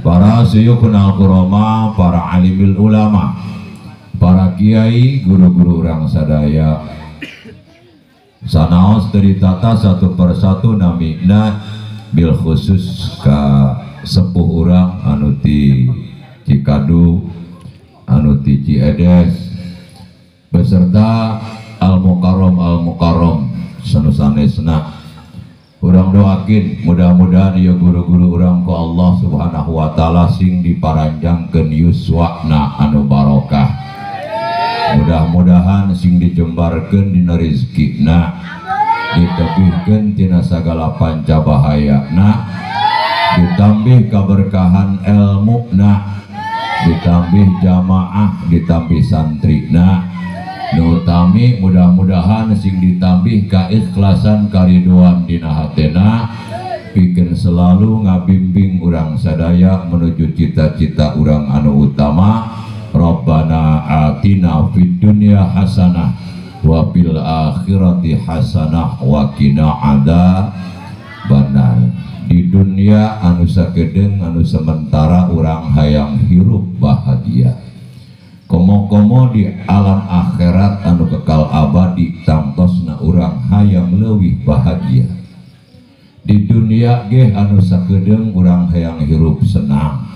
para suyukhun al-kurama, para alimil ulama, para kiai, guru-guru orang sadaya, sanaos ditata satu persatu namina bil khusus ka sepuh urang anu ti Cikadu, anu ti Ciedes, beserta al-mukarram sanusanesna. Urang doakin mudah-mudahan ya guru-guru urang ku Allah Subhanahu wa taala sing diparanjangkeun yuswana anu barokah. Mudah-mudahan sing dijembarkeun dina rezekina, ditebihkeun tina sagala pancabahayana, ditambih keberkahan ilmuna, ditambih jamaah, ditambih santrina. Nu utami mudah-mudahan sing ditambih keikhlasan kariduan dina hatena, pikeun selalu ngabimbing urang sadaya menuju cita-cita urang anu utama. Rabbana atina fid dunya hasanah wa fil akhirati hasanah wa qina adzabannar. Di dunia anu sakedeung anu sementara urang hayang hirup bahagia, komo-komo di alam akhirat anu kekal abadi tangtosna urang hayang leuwih bahagia. Di dunia ge anu sakedeung urang hayang hirup senang,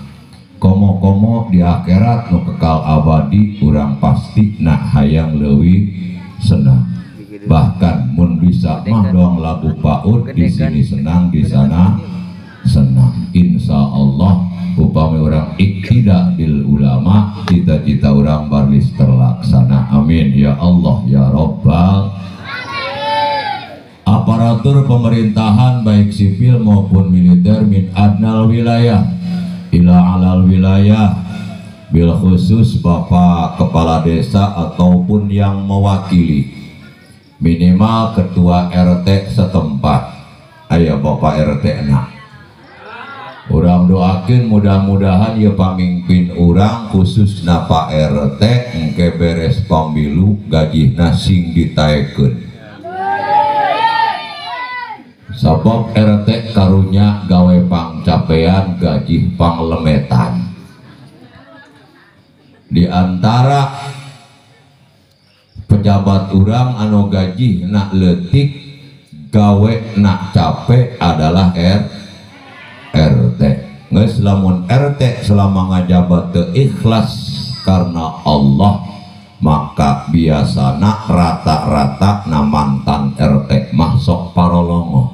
komo-komo di akhirat nu kekal abadi urang pasti nak hayang leuwih senang. Bahkan mun bisa mah doang lagu paut, di sini senang, di sana senang. Insya Allah upami orang iktida bil ulama, cita-cita orang baris terlaksana. Amin ya Allah ya Rabbal. Aparatur pemerintahan baik sipil maupun militer min adnal wilayah ila alal wilayah, bil khusus Bapak Kepala Desa ataupun yang mewakili, minimal ketua RT setempat, aya Bapak RT na. Urang doakeun mudah-mudahan ya pamimpin urang khususna Pak RT engke beres pamilu gajihna sing ditaekeun. Sabab RT karunya gawe pangcapean gaji panglemetan. Di antara pejabat urang anu gaji nak leutik gawe nak capek adalah RT. Geus lamun RT selama ngajabat teu ikhlas karena Allah, maka biasana rata-rata na mantan RT mah sok parolongo.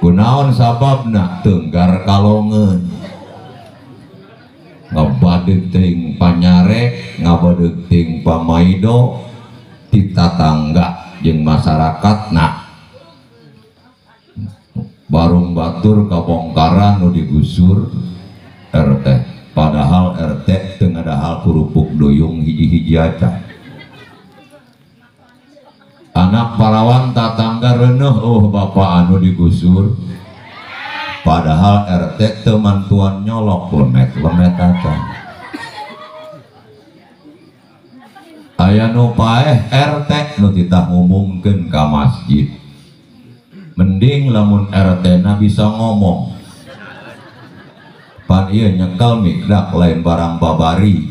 Kunaon sababna? Tenggar kalongeun, ngabadeg teuing panyarek, ngabadeg teuing pamaido ti tatangga jeung masyarakatna. Barung batur kabongkaran nu digusur RT, padahal RT teu ngadahal kurupuk duyung hiji-hiji aca. Anak parawan tatangga reuneuh, oh bapak anu digusur, padahal RT teu mantuan nyolok lemet-lemet aca. Aya nu paeh RT nu titah ngumumkeun ka masjid. Mending lamun RT na bisa ngomong, pan ieu nyekel mikdak lain barang babari.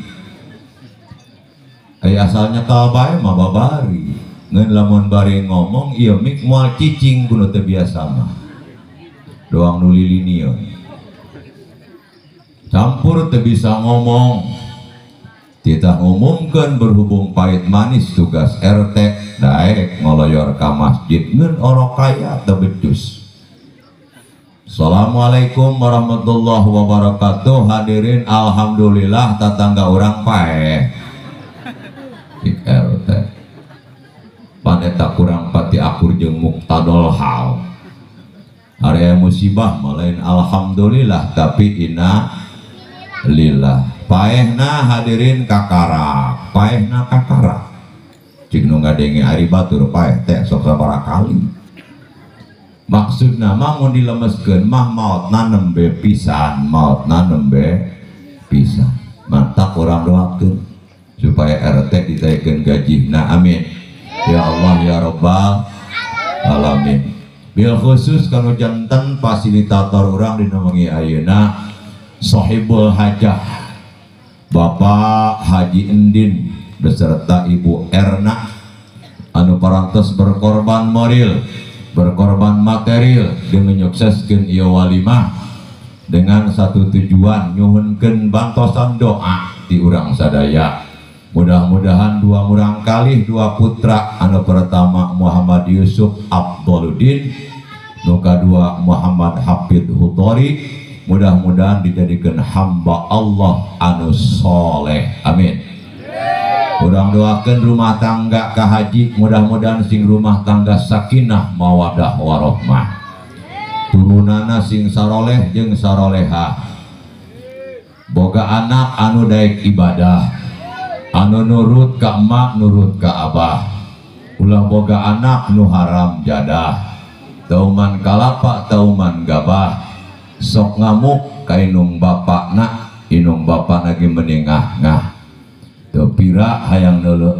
Asal nyekel bae mah babari. Ngeun lamun bari ngomong ieu mik moal cicing kudu teu biasa mah. Doang nu lilinieun. Campur teu bisa ngomong. Kita ngumumkeun berhubung pahit manis tugas RT daek ngoloyor ka masjid ngeun orok kaya teu becus. Assalamualaikum warahmatullahi wabarakatuh. Hadirin alhamdulillah tatangga urang paeh. Cik RT. Paneta kurang pati akur jeung muktadol hal. Area musibah malain alhamdulillah tapi inna lillah. Paehna hadirin kakarak, paehna kakarak. Cik nu ngadenge ari batur paeh teh sok sabaraha kali. Maksudna mah mun dilemeskeun mah maotna nembe pisan, maotna nembe pisan. Mantap urang doakeun supaya RT ditaekeun gajihna. Amin. Ya Allah ya Rabbal alamin. bil khusus kalau jantan fasilitator orang dinamai ayeuna Sohibul Hajah Bapak Haji Endin beserta Ibu Erna anu parantos berkorban moral berkorban material dengan nyukseskeun ieu walimah dengan satu tujuan nyuhunkeun bantosan doa di urang sadaya. Mudah-mudahan dua murang kali dua putra anu pertama Muhammad Yusuf Abduluddin nu kadua Muhammad Hafid Hutori mudah-mudahan dijadikan hamba Allah anu soleh, amin. Urang doakeun rumah tangga ka haji mudah-mudahan sing rumah tangga sakinah mawadah warahmah, turunana sing saroleh jeung sarolehah, boga anak anu daek ibadah, anu nurut ka emak nurut ka abah, ulah boga anak nu haram jadah, tauman kalapa tauman gabah, sok ngamuk ka inung bapakna inung bapakna ge meningah-ngah, teu pira hayang neuleuh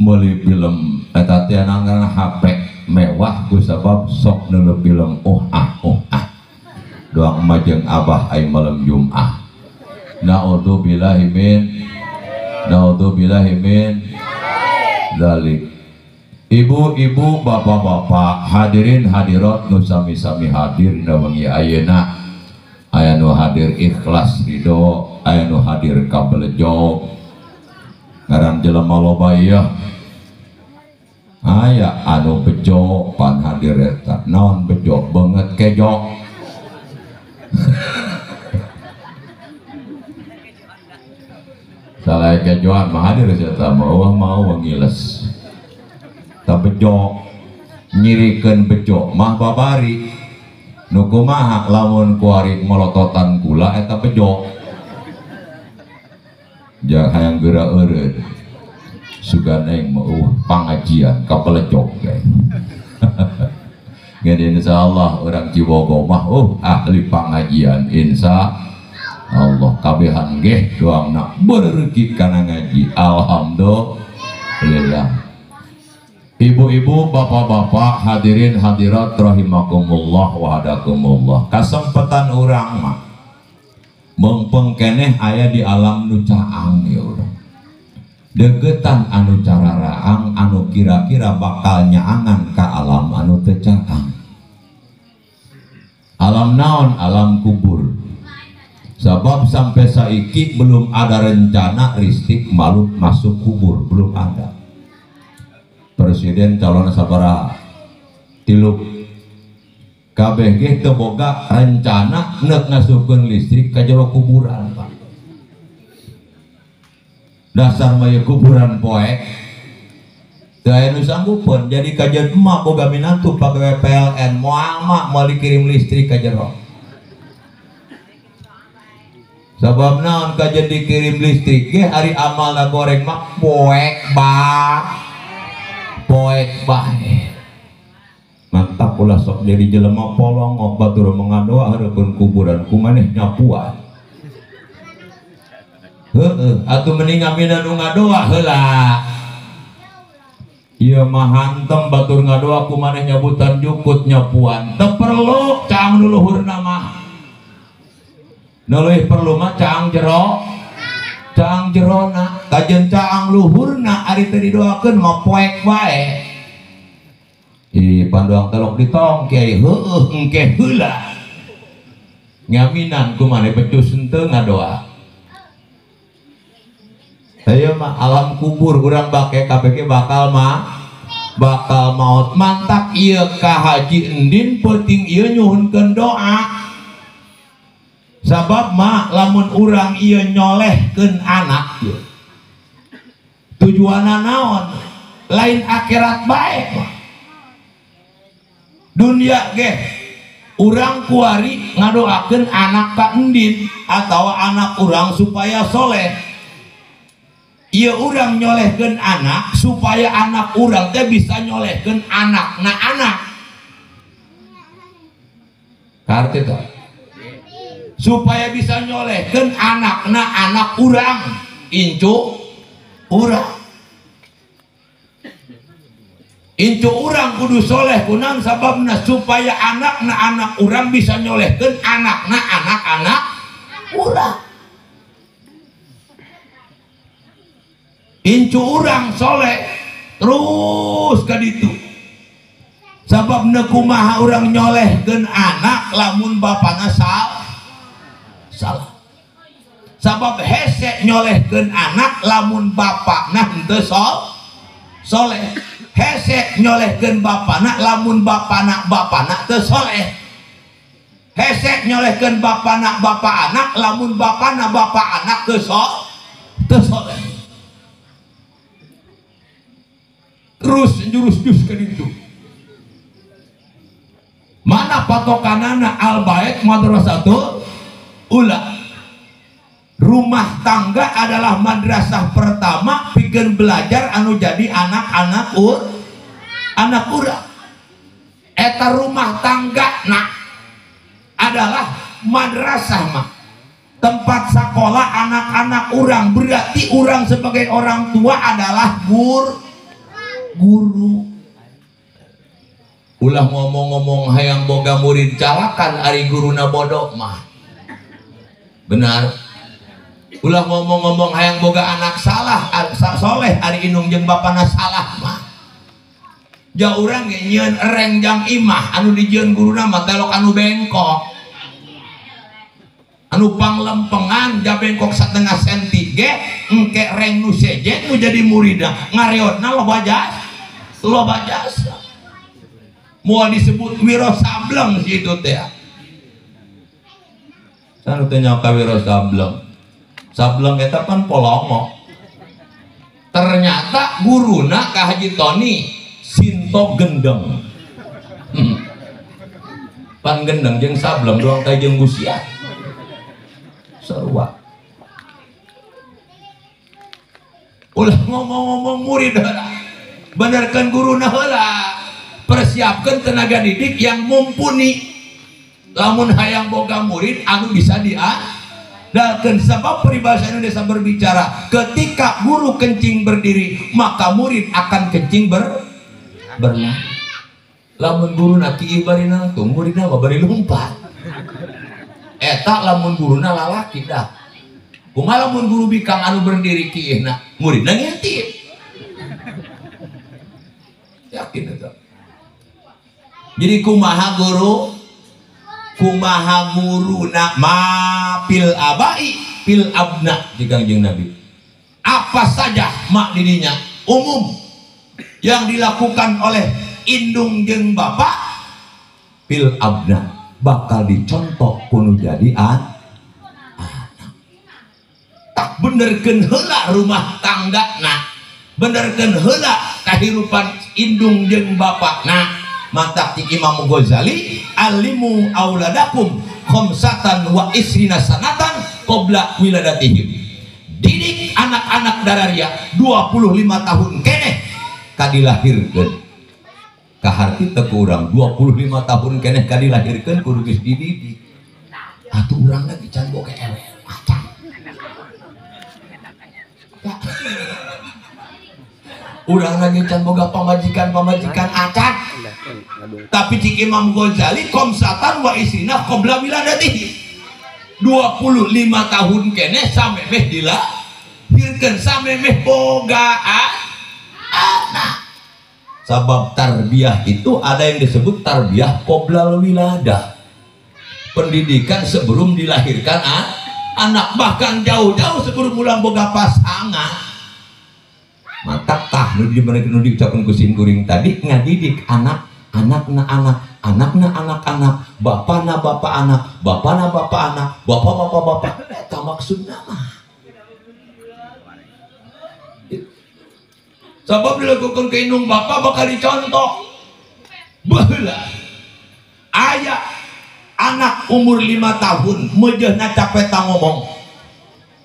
meuli film eta teh nangana HP mewah kusabab sok neuleuh film doang majeng abah ai malam Jumat. Naudzubillahi min zalik. Ibu-ibu, bapak-bapak, hadirin hadirat nu sami-sami hadir dina wengi ayeuna, aya nu hadir ikhlas ridho, aya nu hadir kabelejog. Ngaran jelema loba ieu. Aya anu bejo pan hadir eta. Naon bejo? Beungeut kejo. Salah kejoan mah hadir eta mau ngiles. Ta bejo nyirikeun bejo mah babari. Nu kumaha lamun kuari molototan gula eta bejo. Jangan hayang geura eureud. Sugana yang mau pangajian kapelecok guys. Ngan insyaallah orang Cibogo mah ahli pangajian insya Allah kabehan ge doangna berreki kana ngaji alhamdulillah. Ibu-ibu, bapak-bapak, hadirin hadirat rahimakumullah wa hadakumullah. Kasempatan urang mah meungpeung keneh aya di alam nu caang ya urang. Degetan anu cararaang anu kira-kira bakal nyaangan ka alam anu teu caang. Alam naon? Alam kubur. Sebab sampai saiki belum ada rencana ristik makhluk masuk kubur, belum ada. Presiden calon sabaraha? 3. Kabeh ge teu boga rencana neuk ngasupkeun listrik ka jero kuburan, Pak. Dasar mah kuburan poek. Teu aya nu sanggupeun jadi kajian emak boga minantu pagawe PLN moal mak moal dikirim listrik ka jero. Sabab naon kajian dikirim listrik ge hari amalna goreng mak poek bae. Mantap ulah sok jadi jelema polong batur mengadoa hareupeun kuburan kumaneh nyapuan. Atuh mending ngamina nu ngadoa heula. Ieu mah hantem batur ngadoa kumaneh nyabutan jukut nyapuan. Teu perlu caang nu luhurna mah. Nu leuwih perlu mah caang jerona. Kajian caang luhurna ari teu didoakeun mah poek bae. Panduang telok ditong kiai engke heula. Ngaminan kumaneh becus henteu ngadoa. Saya mah alam kubur urang bake KPK bakal maut. Mantap ieu ka Haji Endin penting ieu nyuhunkeun doa. Sabab mah lamun urang ieu nyolehkeun anak ieu. Tujuanna naon? Lain akhirat bae. Dunia ge urang kuari ngadoakeun anak ka Endin atau anak urang supaya soleh. Ia urang nyolehkeun anak supaya anak urang teh bisa nyolehkeun anak. Kartu itu supaya bisa nyolehkeun anak urang incu urang. Incu urang kudu soleh kunang sababna supaya anak urang bisa nyolehkeun anak urang. Incu urang soleh terus ka ditu. Sababna kumaha urang nyolehkeun anak lamun bapana salah. Sabab hese nyolehkeun anak lamun bapana henteu soleh. Hese nyolehkeun bapana lamun bapana teu soleh. Hese nyolehkeun bapana bapak anak lamun bapana bapak anak teu soleh. Terus jurus ke ditu. Mana patokanana al-bait madrasatul ula. Rumah tangga adalah madrasah pertama pikeun belajar anu jadi anak urang. Eta rumah tangga adalah madrasah mah tempat sekolah anak-anak urang. Berarti urang sebagai orang tua adalah guru. Ulah ngomong-ngomong hayang boga murid calakan ari guruna bodoh mah benar. Ulah ngomong-ngomong hayang boga anak salah soleh ari indung jeung bapana salah mah ja urang ge nyieun erengjang imah anu dijieun guruna mah telok anu bengkok anu panglempengan ja bengkok 1/2 senti ge engke reng nu sejen nu jadi muridna ngareotna loba jasa moal disebut wiro sableng situ teh sanu teh nyawa wiro sableng eta pan polongo. Ternyata guruna ka Haji Toni Sinto gendeng. Pan gendeng jeung sableng doang teh jeung gusian. Sarua. Ulah ngomong-ngomong murid heula. Benerkeun guruna heula. Persiapkeun tenaga didik yang mumpuni. Lamun hayang boga murid anu bisa dan sebab peribahasa Indonesia berbicara ketika guru kencing berdiri maka murid akan kencing berlari. Lamun guru na kieu bari nangtung muridna mah bari lumpat. Eta lamun guruna lalaki dah. Kumaha lamun guru bikang anu berdiri kieuhna muridna ngintip. Yakin eta. Jadi kumaha guruna mapil abai pil abna jika jeung Nabi apa saja mak didinya umum yang dilakukan oleh indung jeung bapak pil abna bakal dicontoh kudu jadi anak. Tak benerkeun heula rumah tanggana benerkeun heula kahirupan indung jeung bapakna. Mata Imam Ghazali alimu auladakum khamsatan wa isrina sanatan qabla wiladatihim. Didik anak-anak dararia 25 tahun keneh kadilahirkeun. Kaharti teu urang 25 tahun keneh kadilahirkeun kudu geus dididik. Atuh urang lagi can boga ewe macan. Urang lagi can boga pamajikan acan. Tapi cik Imam Ghazali komsatan wa isrina qabla wiladatihi 25 tahun kene samemeh dilahirkeun samemeh bogaan anak. Sabab tarbiyah itu ada yang disebut tarbiyah qabla wiladah, pendidikan sebelum dilahirkan anak, bahkan jauh-jauh sebelum ulang boga pasangan. Mata tah nu diucapkeun ku sim kuring tadi ngadidik anakna anak-anak, bapana bapak anak, bapak. Eta maksudna mah. Sabab dilakukan ke indung bapak bakal dicontoh. Baheula aya anak umur 5 tahun meujeuhna capek ngomong.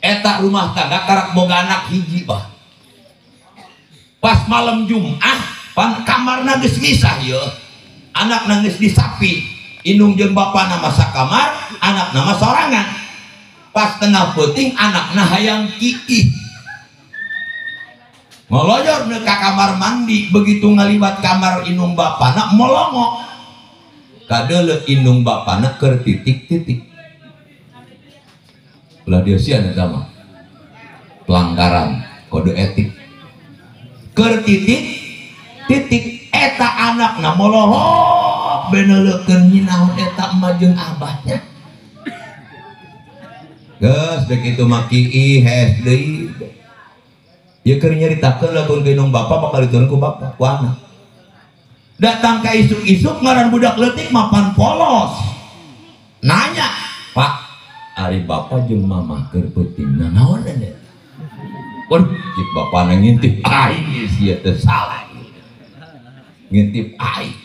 Eta rumah tangga karak boga anak hiji bah. Pas malam Jumat pan kamarna geus ngisah yeuh. Anak nangis di sapi, indung jeung bapana mah sakamar, anakna mah sorangan. Pas tengah peuting anakna hayang kiih. ngoloyor ke kamar mandi, begitu ngalibat kamar indung bapana molongok kadele indung bapana keur titik-titik ulah dia sian eta mah pelanggaran kode etik keur titik eta anakna molohok beneulekeun nyinaon eta emak jeung abahnya geus begitu maki hes deui ya keur nyaritakeun lamun gendong bapa bakal diturun ku bapa ku anak datang ka isuk-isuk ngaran budak leutik mapan polos nanya pak ari bapa jeung mama keur peutingna naon eta waduh cik bapana ngintip aing geus ieu teh salah ngintip aing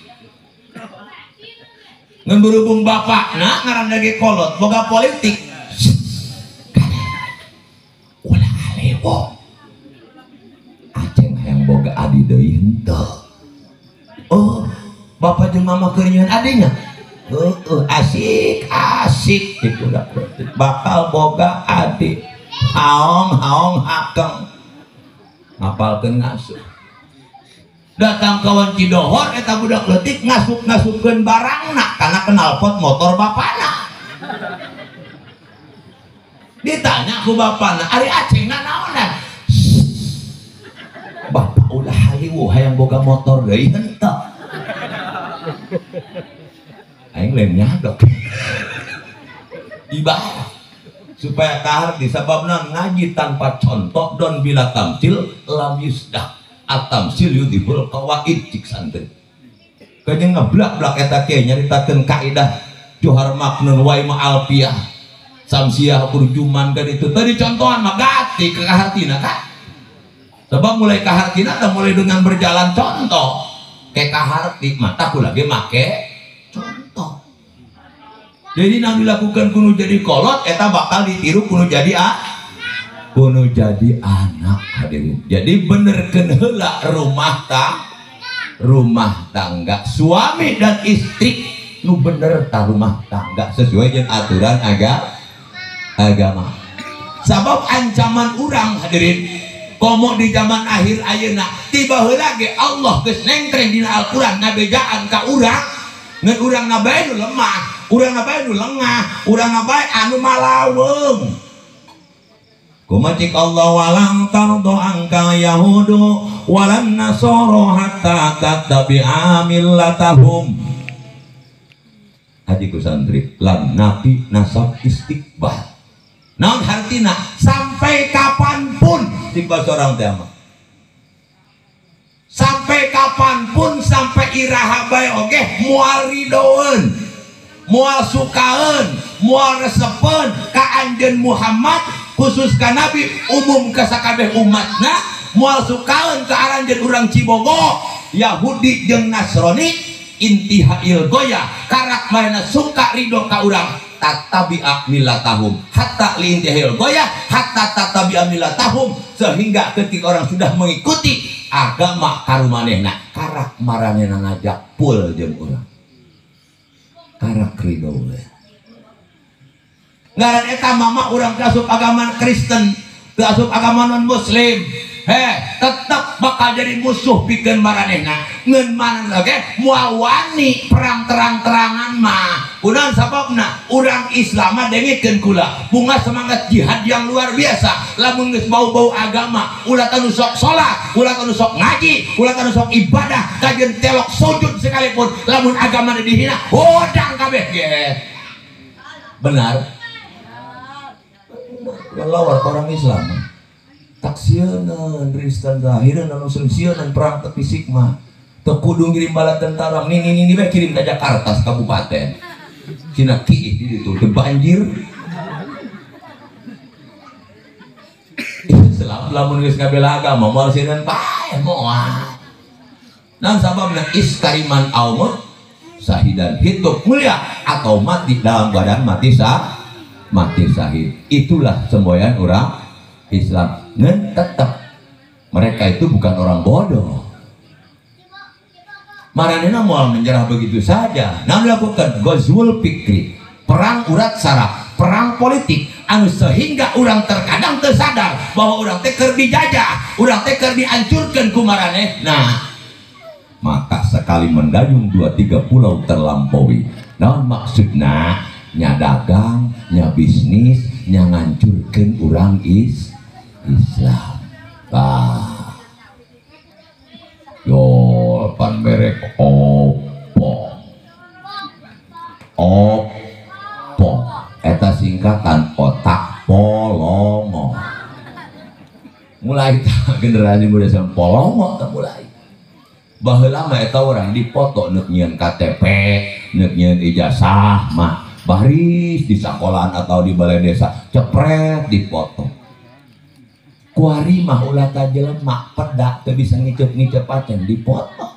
ngan berhubung bapakna ngaran ge kolot boga politik ulah alewo aceng hayang boga adi deui henteu oh bapak jeung mama keur nyieun adinya asik gitu dah bakal boga adik haong hakeng ngapalkeun ngasuh datang kawan Cidohor eta budak leutik ngasup-ngasupkeun barangna karena knalpot motor bapana ditanya ku bapana ari acengna naonan bapak ulah haliwuh hayang boga motor deui henteu aing lain nyadok ibadah supaya kahar disababna ngaji tanpa contoh don bila tamsil lam yusdah atamsil yudhibul qawaid cik santri kayaknya ngeblak-blak eta ke nyaritakeun kaidah johar maknun wa ma'alfiyah samsiah urjuman kan itu tadi contohan mah gati ke kahartina kan sebab mulai kahartina dan mulai dengan berjalan contoh ke kaharti mata ku lagi make contoh jadi nang dilakukan kuno jadi kolot eta bakal ditiru kuno jadi anak hadirin jadi benerkeun heula rumah tangga suami dan istri nu bener ta rumah tangga sesuai dengan aturan agama sabab ancaman urang hadirin komo di zaman akhir ayeuna tiba heula ge Allah geus nengkreng dina Al-Qur'an ngabejaan ka urang ngan urang nabae nu lemah urang nabae nu lengah urang nabae anu malaweung kumaha cik Allah walang tardo angka yahudu walan nasoro hatta tattabi'a millatahum hadiku santri lan nabi nasab istiqbal naon hartina sampai kapanpun istiqbal seorang teh sampai kapanpun sampai iraha bae oge moal ridoeun moal sukaeun moal resepeun ka anjeun Muhammad khusus ka nabi umum ka sakabeh umatna moal sukaeun ka aranjeun urang Cibogo Yahudi jeung Nasrani intihail goya karak marana suka ridho ka urang tatabi'a millatahum hatta liintihil goya hatta tatabi'a millatahum sehingga ketika orang sudah mengikuti agama karumanehna karak maranehna ngajak pul jeung urang karak ridho we ngaran eta mama urang kasup agama Kristen kasup agama non muslim tetap bakal jadi musuh pikeun maranehna ngeun mana oke moal wani perang terang-terangan mah kunaon sababna urang Islam mah dengikeun kula bunga semangat jihad yang luar biasa lamun geus bau-bau agama ulah tanu sok salat ulah tanu sok ngaji ulah tanu sok ibadah kajeun telok sujud sekalipun lamun agama dihina hodang kabeh ge benar lawar orang Islam taksieun Kristen zahireun anu seueun perang teu fisik mah teu kudu ngirim bala tentara ini we kirim ka Jakarta kabupaten cina kiih di ditu teu banjir Islam lamun geus ngabela agama moal sieun bae moal naon sababna iskariman aumut sahidan hidup mulia atau mati dalam badan mati syahid itulah semboyan orang Islam dan tetap mereka itu bukan orang bodoh maranehna moal menyerah begitu saja namun dilakukan ghazwul fikri perang urat saraf perang politik anu sehingga orang terkadang tersadar bahwa orang teker dijajah, orang teker dihancurkan kumaraneh. Nah, maka sekali mendayung 2-3 pulau terlampaui. Naon maksudna? Nya dagang, nya bisnis, nya ngancurkeun urang Islam. Yo pan merek opo eta singkatan otak polongo. Mulai generasi muda sama polongo tak mulai. Baheula mah eta orang dipoto neuk nyieun KTP, neuk nyieun ijazah mah baris di sekolahan atau di balai desa cepret dipoto. Kuari mah ulah ka jelema pedak teu bisa ngicep-ngicep paten dipoto.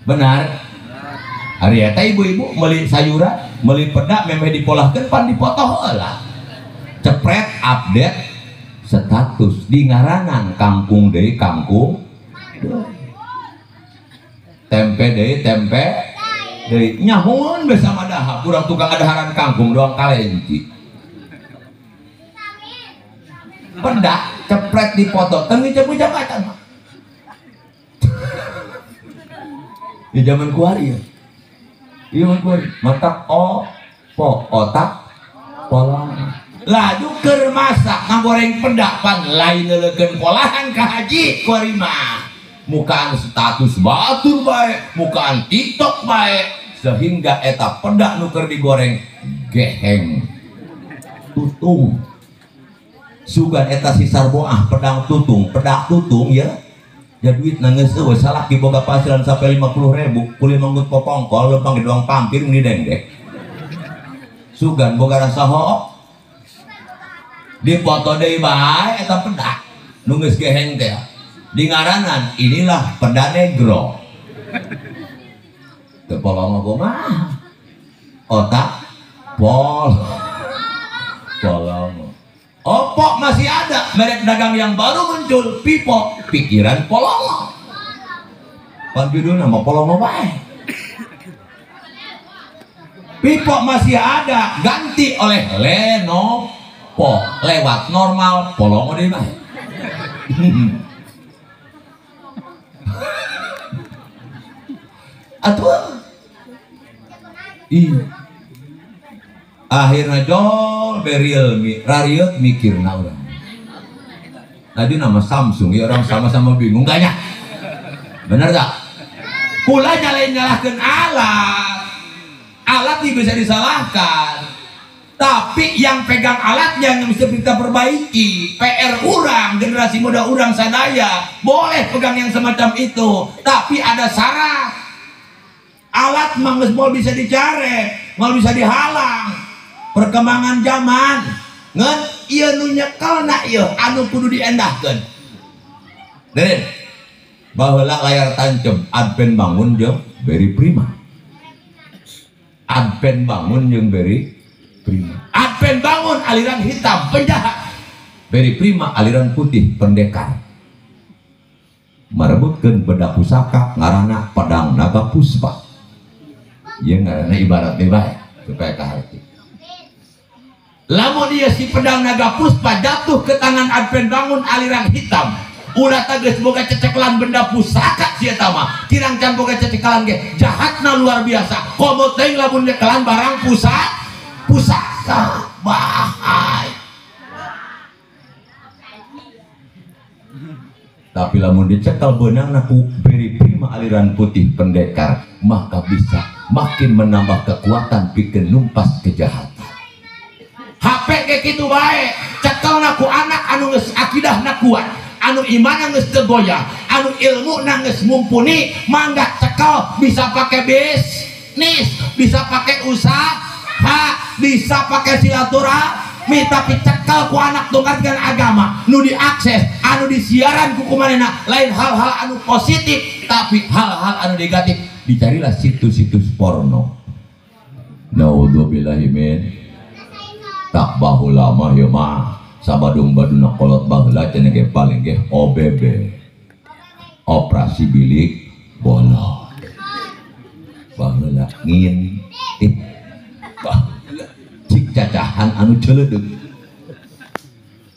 Benar? Hari eta ibu-ibu meuli sayuran, meuli pedak memeh dipolahkeun pan dipoto heula. Cepret update status di ngaranan kangkung deui kangkung. Tempe deui tempe deui nyamun bersama dahap urang tukang adaharan kangkung doang kalenci. Pedak cepret dipoto teu ngicep-ngicep acan mah. Di zaman kuari ya. Iya kuari matak otak polong. Laju keur masak ngagoreng pedak pan lain neulekeun polahan ka haji kuari mah. Mukaan status batur bae, mukaan TikTok bae sehingga eta pedak nu keur digoreng geheng tutung. Sugan eta sisar boah pedang tutung, pedak tutung ya. Ya duit nangis eueuh salaki boga pasiran sampai 50.000 kulit manggut popongkol lempang di doang pampir di dengdek. Sugan boga rasa hook. Dipoto deui bae eta pedak nu geus geheng teh. Di ngaranan inilah pedak negro. Teu polong kumaha? Otak polong. Opok masih ada, merek dagang yang baru muncul, Pipo, pikiran polongo. Pan judul nama polongo bae. Pipo masih ada, ganti oleh Lenovo, lewat normal polongo deui bae. Atuh. Akhirnya jol Realme rariot mikirna urang. Tadi nama Samsung ya orang sama-sama bingung kayaknya. Bener tak? Kula nyalahkeun alat. Alat bisa disalahkan. Tapi yang pegang alatnya yang bisa kita perbaiki. PR urang, generasi muda urang sadaya boleh pegang yang semacam itu. Tapi ada syarat. Alat mah geus moal bisa dicare, moal bisa dihalang. Perkembangan zaman ngan ieu nu nyekelna ieu anu kudu diendahkeun. Deureun baheula layar tancep Advent bangun jeung beri prima. Advent bangun jeung beri prima. Advent bangun aliran hitam penjahat. Beri prima aliran putih pendekar. Merebutkeun bedak pusaka ngaranna pedang naga puspa. Ieu ngaranna ibaratna bae supaya kaharti. Lamun dia si pedang naga puspa jatuh ke tangan Advent bangun aliran hitam, ulah geus boga ceceklan benda pusaka sia eta mah. Kirang can boga ceceklan ge jahatna luar biasa. Komo teuing lamun nyekelan barang pusaka bahaya. Tapi lamun dicekel beunangna ku beri prima aliran putih pendekar, maka bisa makin menambah kekuatan pikeun numpas kejahatan. HP kayak gitu baik cekelna ku anak anu geus akidahna kuat, anu imanna geus teu goyah, anu ilmuna geus mumpuni, mangga cekel bisa pakai bisnis, bisa pakai usaha, bisa pakai silaturahmi, tapi cekel ku anak tunggalkeun agama nu diakses, anu disiaran ku kumanehna lain hal-hal anu positif, tapi hal-hal anu negatif dicarilah situs-situs porno. Naudzubillahi min tak baheula mah ya mah sabadung-baduna kolot baheula cenah ge paling ge OBB, operasi bilik bolong. Baheula ngintip baheula cacahan anu celeudeg.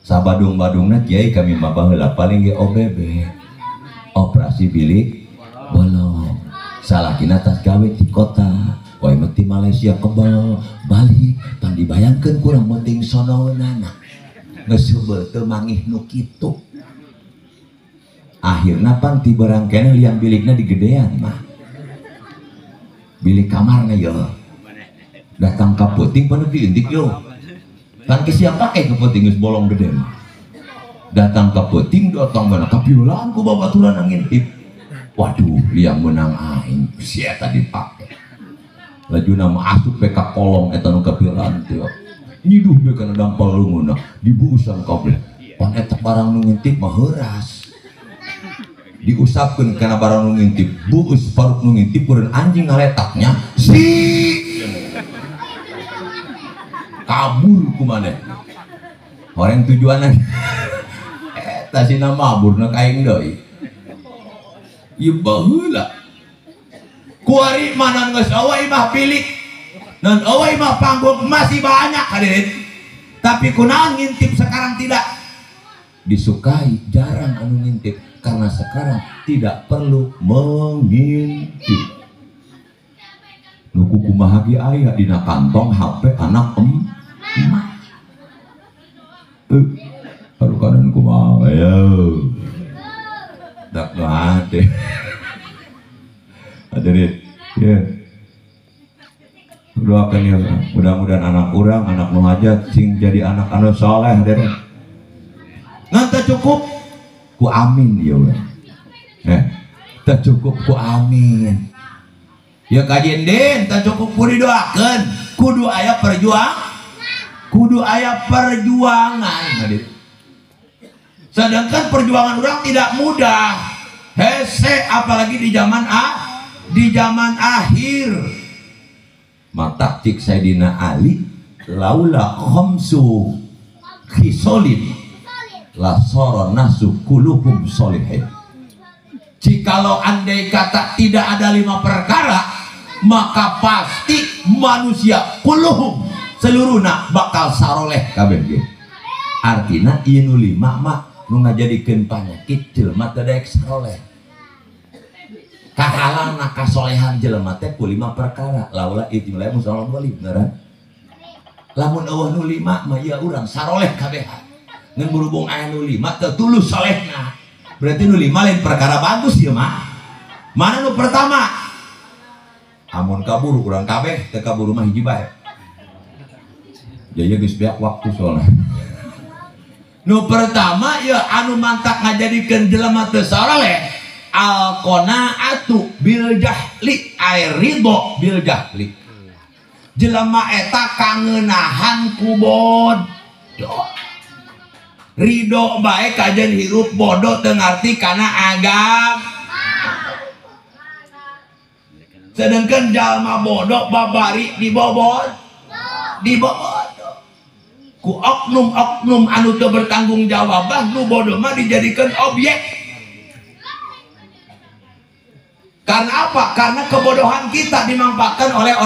Sabadung-badungna kiai kami mah baheula paling ge OBB. Operasi bilik bolong. Salakina tas gawe di kota. Poe mah ti Malaysia kebal balik pan dibayangkeun kurang penting sonoeunana. Geus heubeul teu mangih nu kitu. Akhirna pan ti barang kene lian bilikna digedean mah. Bilik kamarna ya. Datang ka peuting pan diintik yo. Kan kesiap pake ke peuting geus bolong gede mah. Datang ka peuting datang mana ka piolaan ku babaturan ngintip. Waduh, liang menang aing sia tadi dipake. Lajuna mah asup pe ka kolong eta nu ka piolaan teh. Nyiduh be kana dampal lungeuna dibuusan kabeh. Pan eta barang nu ngintip mah heuras. Diusapkeun kana barang nu ngintip, buus paruk nu ngintip urang anjing ngaletaknya kabur ku maneh. Orang tujuanna eta sina maburna ka aing deui. Ieu baheula. Ku ari mana geus eueuh imah bilik. Dan eueuh imah panggung masih banyak hadirin. Tapi kunaon ngintip sekarang tidak disukai, jarang anu ngintip karena sekarang tidak perlu mengintip. Nu kumaha ge aya dina kantong HP anak emak. Aduh kanan kumaha ya. Dak hate. Hadirin, ya. Doakan ya, mudah-mudahan anak urang, anak nu hajat sing jadi anak anu saleh hadirin. Ngan teu cukup ku amin ya urang. Teu cukup ku amin. Ya kajen den teu cukup ku didoakeun, kudu aya perjuangan hadirin. Sedangkan perjuangan orang tidak mudah. Hese apalagi di zaman akhir. Mata cik Sayyidina Ali laula khamsu khisolin la sara nasu kuluhum solihin. Jikalau andai kata tidak ada 5 perkara, maka pasti manusia kuluhum seluruhna bakal saroleh kabeh ge. Artina ieu nu 5 mah nu ngajadikeun panyakit jelema teu daek saroleh. Kahalangna kasolehan jelema teh ku 5 perkara. Laula ijtimai musallam walib ngaran. Lamun eueuh nu 5 mah ieu urang saroleh kabehan. Ngan berhubung aya nu 5 teu tulus solehna. Berarti nu 5 lain perkara bagus ieu mah. Mana nu pertama? Amun kaburu urang kabeh teu kaburu mah hiji bae. Jaya geus beak waktu soalna. Nu pertama ya anu mantak ngajadikeun jelema teu saroleh al qanaatu bil jahli ay ridho bil jahli. Jelema eta kangeunahan ku bodoh. Ridho bae kajen hirup bodoh teu ngarti kana agama. Sedangkan jalma bodoh babari dibobot ku oknum-oknum anu teu bertanggung jawab, nu bodoh mah dijadikan objek. Karena apa? Karena kebodohan kita dimanfaatkan oleh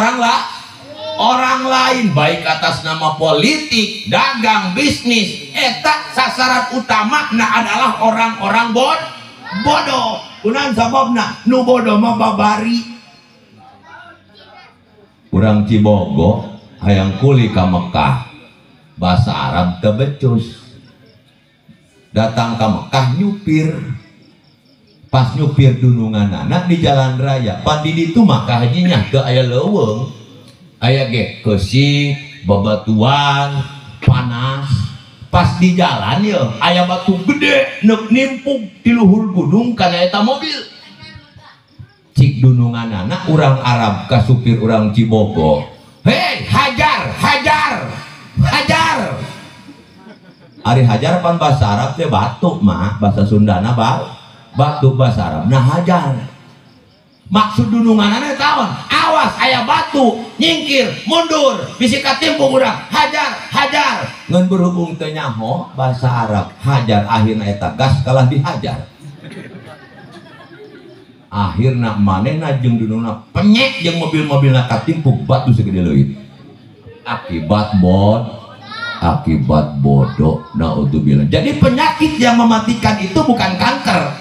orang lain, baik atas nama politik, dagang, bisnis. Eta sasaran utama adalah orang-orang bodoh. Kunaon sababna? Nu bodoh mah babari. Urang Cibogo hayang kuli ka Mekah. Bahasa Arab teu becus. Datang ke Mekah nyupir. Pas nyupir dununganana di jalan raya. Pan di ditu maka hajinya teu aya leuweung. Aya ge keusik, babatuan, panas. Pas di jalan ya aya batu gede neuk nimpuk di luhur gunung kana eta mobil. Cik dununganana urang Arab ka supir urang Cibogo. Hei, hajar. Ari hajar pan bahasa Arab teh batu mah, bahasa Sundana batu bahasa Arab. Nah hajar. Maksud dununganana taon, awas aya batu, nyingkir, mundur, bisi katimpung urang, hajar. Ngan berhubung teh nyaho bahasa Arab, hajar akhirna eta gas kalah dihajar. Akhirna manehna jeung dunungna penyek jeung mobil-mobilna katimpung batu segede leuwih. akibat bodoh. Naudzubillah. Jadi penyakit yang mematikan itu bukan kanker,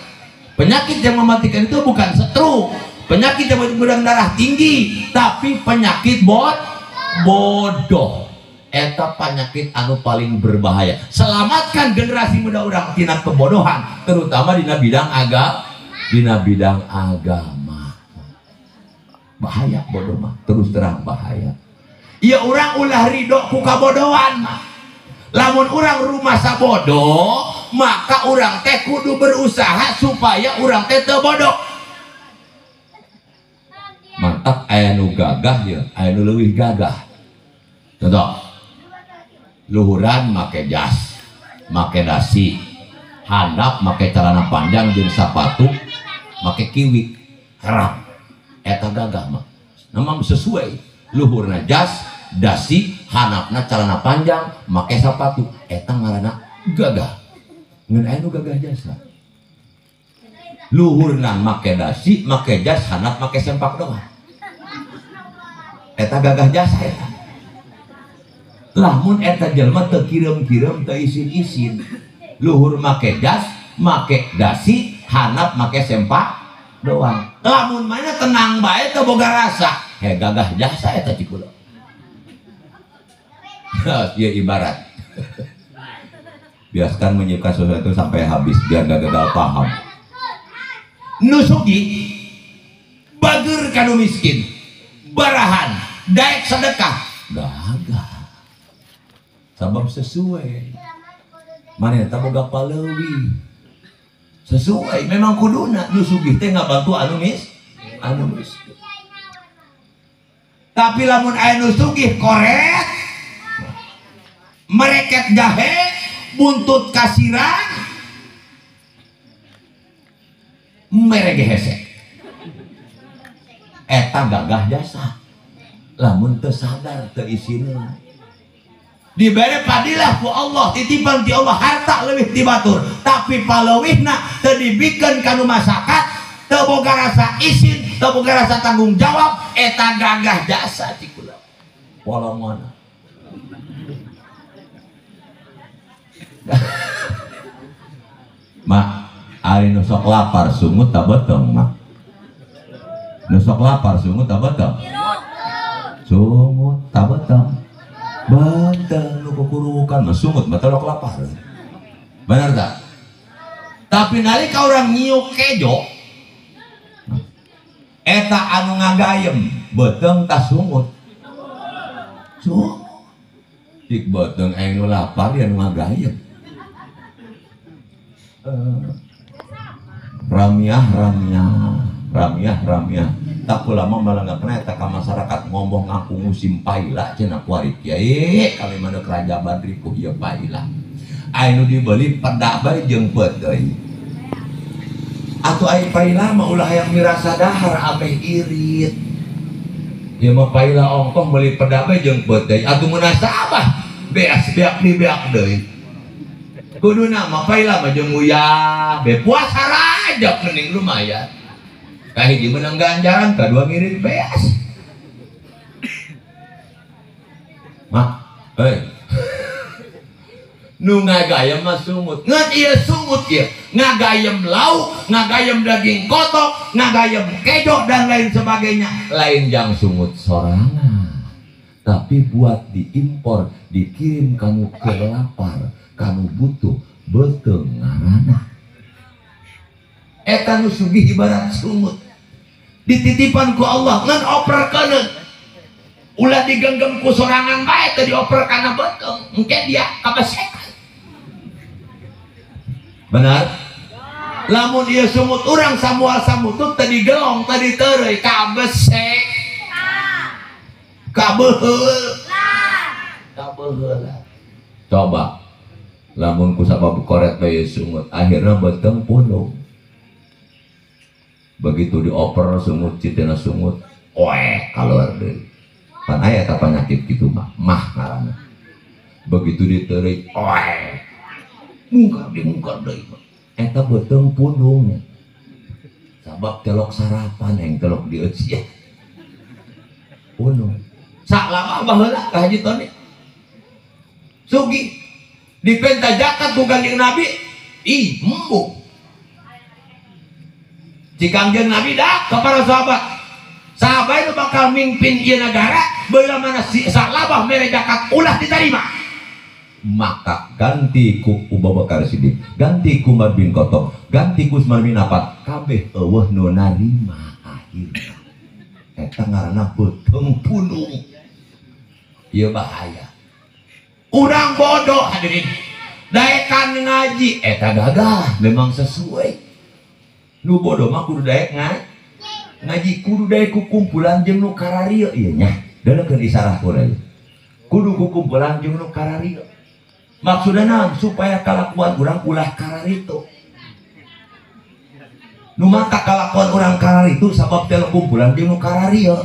penyakit yang mematikan itu bukan stroke, penyakit yang mematikan darah tinggi, tapi penyakit bodoh. Eta penyakit anu paling berbahaya. Selamatkan generasi muda orang tina kebodohan, terutama dina bidang agama. Bahaya bodoh mah, terus terang bahaya. Ya orang ulah ridho ku kabodohan mah. Lamun orang rumasa bodoh, maka orang teh kudu berusaha supaya orang teh teu bodoh. Mantap aya nu gagah ya, aya nu leuwih gagah. Contoh, luhuran make jas, make dasi, handap make celana panjang jeung sepatu, make kiwik, haram. Eta gagah mah. Nama sesuai. Luhurna jas, dasi, handapna celana panjang, make sepatu. Eta ngaranna gagah. Ngeun aya nu gagah jasa. Luhurna make dasi, make jas, handap make sempak doang. Eta gagah jasa eta. Lamun eta jelma teu kireum-kireum teu isin-isin, luhur make jas, make dasi, handap make sempak doang. Lamun mana tenang bae teu boga rasa, gagah jasa eta cikulo. Ieu ibarat biaskan menyiapkan sesuatu sampai habis biar gak gagal paham. Nusugi bager kanu miskin, barahan, daek sedekah, gagah. Sabab sesuai mana eta boga palewi sesuai memang kuduna nu sugih teh ngabantu anu miskin. Tapi lamun aya nu sugih korek mereket jahe buntut kasiran merege hesek, eta gagah jasa. Lamun teu sadar teu isina dibere padilah ku Allah, titipan ti Allah, harta leuwih dibatur, tapi paleuwihna teu dibikeun kanu masyarakat, teu boga rasa isin, teu boga rasa tanggung jawab, eta gagah jasa cikulah. Polongona. Mak, ari nu sok lapar sungut tak beteng, mak. Nu sok lapar sungut tak beteng. Sungut tak beteng. Banteng nu kukurukan mah sungut mah telok lapar. Benar tak? Tapi nalika orang nyiuk kejo eta anu ngagayem beteng tas sungut. Sungut. Dik beteng anu lapar anu ngagayem. Ramiah. Tak ulama malah nggak pernah tak masyarakat ngomong ngaku musim paila cina kuarit ya kali mana kerajaan ripuh ya paila ainu dibeli pedak bae jeung pedai atau ai paila mah ulah yang mirasa dahar ameh irit ya mah paila ongkoh beli pedak bae jeung pedai atuh munasabah beas beak di beak deui kuduna mah paila mah jeung uyah be puasa raja mending lumayan. Kahiji menang ganjaran, kedua ngirit beas. Mak, nu ngagayem mah sungut. Ngan ieu sungut ieu, ngagayem lauk, ngagayem daging kotok, ngagayem kejo dan lain sebagainya. Lain jang sungut sorangan. Tapi buat diimpor, dikirim kamu kelapar, kamu butuh beteng ngaranna. Eta nu sugih ibarat sungut. Dititipan ku Allah ngan operkeun ulah digenggam ku sorangan bae teu dioper kana beteng engke dia kabesekan. Benar? Lamun ieu sumut urang samual samutut teu digelong teu diteureuy kabesek. Kabeheul. Coba lamun ku sabab koret bae sumut akhirna beteng punung. Begitu dioper sungut citena sungut keluar deui pan aya eta penyakit kitu mah ngaranna begitu diteureuk mungkar deui eta beteng punung sabab telok sarapan yang telok dieuciah punung sak lama baheula ka Haji Tony sugi dipenta zakat ku Kanjeng Nabi ih embuk si Kanjeng Nabi dah ke para sahabat itu bakal mimpin ieu negara beula mana si sak labah mere zakat ulah diterima maka ganti ku Abu Bakar Siddiq ganti ku Umar bin Khattab ganti ku Utsman bin Affan kabeh eueuh nu narima akhirna eta ngaranna beuteung punung ieu bahaya urang bodoh hadirin daekan ngaji eta gagah memang sesuai nu bodoh mah kudu daek ngaji kudu daek ku kumpulan jeung nu kararieu ieu nya deulekeun isarah kudu kudu ku kumpulan jeung nu kararieu maksudna naon supaya kalakuan urang ulah kararitu nu mata kalakuan urang kararitu sabab teh kumpulan jeung nu kararieu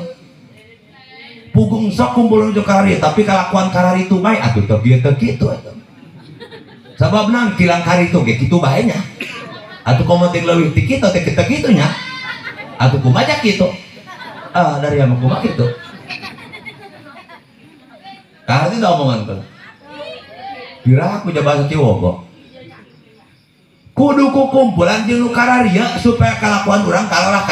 pugung sok kumpul jeung kararieu tapi kalakuan kararitu bae atuh teu kitu atuh sabab naon kilang karitu ge kitu bae nya atuh komo teh leuwih ti kitu teh kitu nya atuh kumaha kitu dari anu kumaha kitu karena itu omongan tuh kira aku coba bahasa Ciwogo kudu ku kumpulan jeung nu kararieu supaya kalakuan urang kalah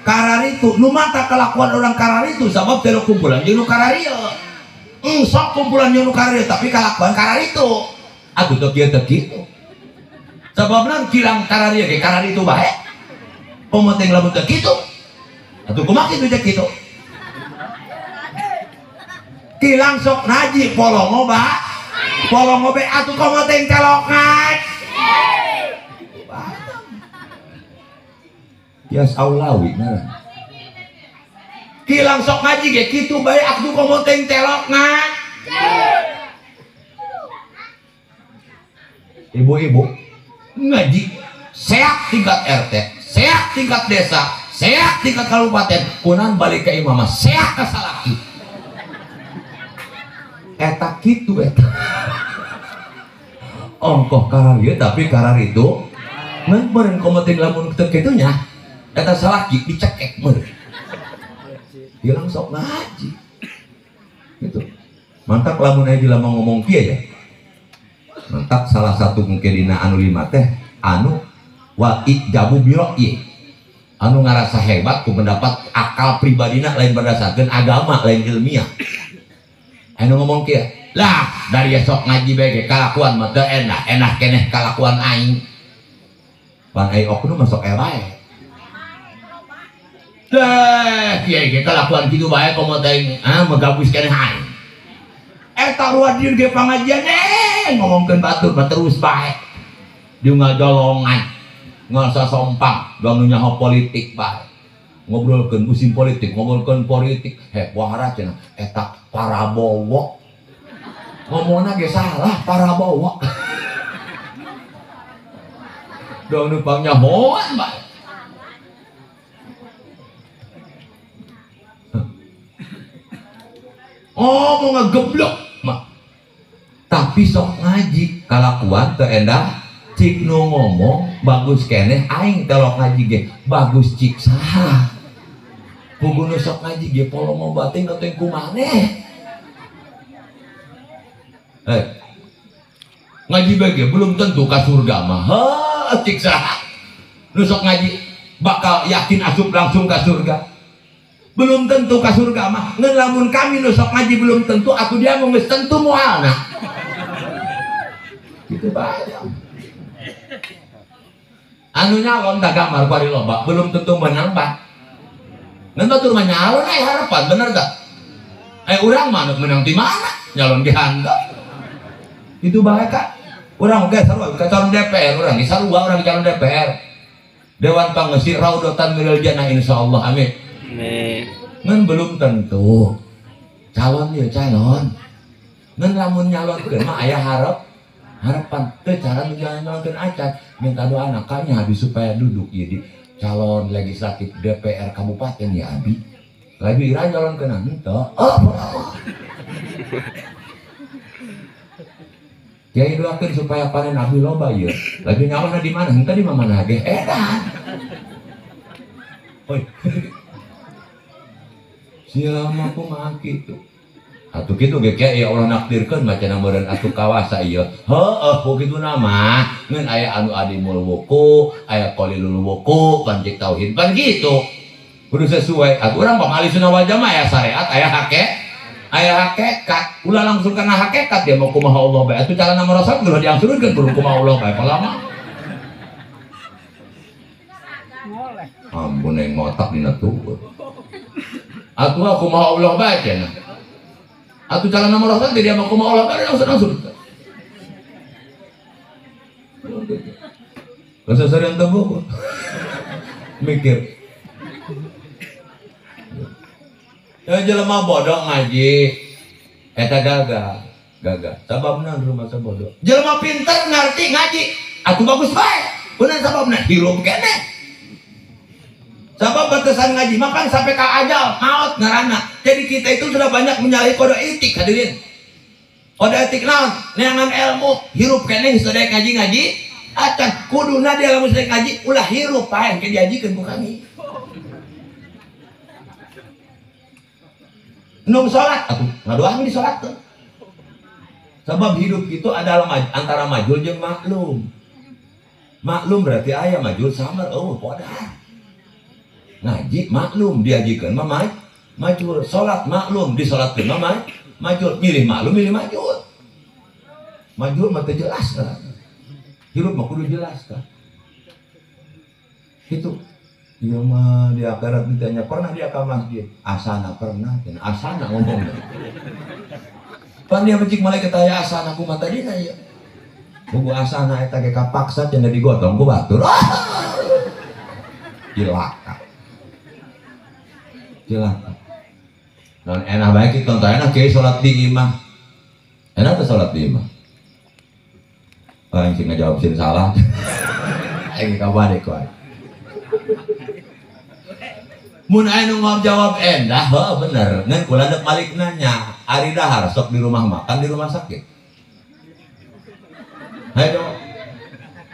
kararitu nu mata kalakuan urang kararitu sabab teh kumpulan jeung nu kararieu sok kumpulan jeung nu kararieu tapi kalakuan kararitu atuh teu kitu sababna kilang kararieu ge kararitu bae pemoteng lamun teu kitu atuh kumaha kitu teh kitu kilang sok naji polongo be atuh komoteng celokan Yas Aulawi ngaran kilang sok ngaji ge kitu bae atuh komoteng celokan ibu-ibu ngaji seak tingkat RT seak tingkat desa seak tingkat kabupaten kunaon balik ke imamah seak ka salaki eta kitu eta ongkoh kararieu tapi kararitu ngan beureun komoteng lamun teu kitu nya eta salaki dicekek meureun ieu sok ngaji gitu mantap lamun aya lama ngomong kieu ya mantap salah satu mungkin dina anu lima teh anu wa ijabu biroi anu ngarasa hebat ku pendapat akal pribadina lain berdasarkan agama lain ilmiah anu ngomong kieu lah dari esok ngaji bae kalakuan mah teu enak keneh kalakuan aing pan aing oknum masuk bae teh kieu ge kalakuan kitu bae komo teh megabus keneh aing eta ruadieun ge pangajian ngomongkeun batur mah terus bae dieu ngajolongan ngasa sompang da nu nyaho politik bae ngobrolkeun musim politik ngobrolkeun politik wahara cenah eta Parabowo ngomongna ge salah Parabowo da nu pangnyahoan bae mau ngegeblok mah tapi sok ngaji kalakuan teu endah cik nu ngomong bagus keneh aing telok ngaji ge bagus cik saha pugu nu sok ngaji ge polongo bating teh kumaneh ngaji bage belum tentu ka surga mah cik saha nu sok ngaji bakal yakin asup langsung ka surga belum tentu ka surga mah ngeun lamun kami nu sok ngaji belum tentu atuh dia mau geus tentu moalna kitu bae anu nyalon da gambar bari loba belum tentu menang Pak ngan batur mah nyalon harapan bener tak urang mah menang di mana nyalon di handap itu bae Kak urang oge sarua ka calon DPR urang sarua urang calon DPR Dewan Pangesir Raudotan Minal Jannah insyaallah amin ngan belum tentu calon ya calon ngan lamun nyalonkeun mah aya harapan teu cara nyalonkeun acan minta doa anaknya habis supaya duduk ya di calon legislatif DPR kabupaten ya abi lagi ira nyalonkeun henteu Kiai doakeun supaya panen abi loba ieu lagi nyalonna di mana henteu di mana ge edan oi Sia mah kumaha kitu. Atuh kitu ge ya Allah nakdirkeun macana meureun atuh kawasa ieu. Heueuh ku kitu nama ngeun aya anu adimul wuku, aya qalilul wuku, pancik tauhid pan gitu. Kudu sesuai. Atuh urang pamali sunnah wal jamaah aya syariat, aya hakikat. Ulah langsung kana hakikat dia mau kumaha Allah bae. Atuh cara nama Rasul kudu diangsurkeun kudu kumaha Allah bae palama. Ampun yang ngotak dina tubuh. Atuh kumaha Allah bae cenah. Atuh cara nama Rasul dia mau kumaha Allah bae langsung. Kesasarian tubuh. Mikir. Ya jelema bodoh ngaji eta gagal. Sababna rumah sabodoh. Jelema pinter ngarti ngaji, atuh bagus bae. Bener sababna hirup keneh. Sabab batasan ngaji makan sampai ka ajal, maut ngaranna. Jadi kita itu sudah banyak menyalahi kode etik hadirin. Kode etik naon? Neangan ilmu, hirup keneh sedaya ngaji acan kuduna dia lamun sedaya ngaji ulah hirup paeh ke diajikeun ku kami. Nung sholat, aku ngadoang di sholat tuh. Sebab hidup itu adalah antara majul jeung maklum. Maklum berarti ayah majul samar, oh podar. Ngaji maklum diajikeun mah majul, sholat maklum disolatkeun mah majul, milih maklum milih majul. Majul mah teu jelas kan. Hidup mah kudu jelas kan. Gitu. Dia mah di akhirat ditanya pernah dia ke masjid, asana pernah, asana ngomong. Pan dia becik malaikat aya asana kumaha tadi na ieu. Buku asana eta ge kapaksa cenah digotong ku batur. Cilaka. Non enak bae kitu enak ge salat di imah. Enak teh salat di imah. Paling sing ngajawab sin salah. Aing kabade ku. Mun aya nu jawab endah, heuh bener. Ngan kula dek balik nanya, ari dahar sok di rumah makan di rumah sakit. Hayo.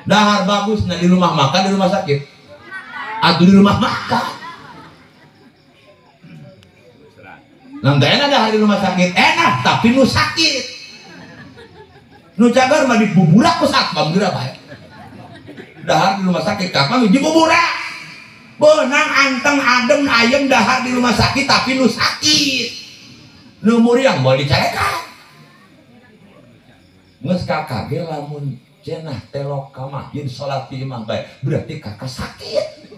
Dahar bagus nah di rumah makan di rumah sakit. Atuh di rumah makan. Nanti enak dahar di rumah sakit, enak tapi nu sakit. Nu cagar mah dibuburak ku satpam geura bae. Dahar di rumah sakit kapan dibuburak. Benang anteng adem ayem dahar di rumah sakit tapi nu sakit nu muriang mau dicarekan nges kakak ge lamun cenah telok ka masjid salat di imah bae berarti kakak sakit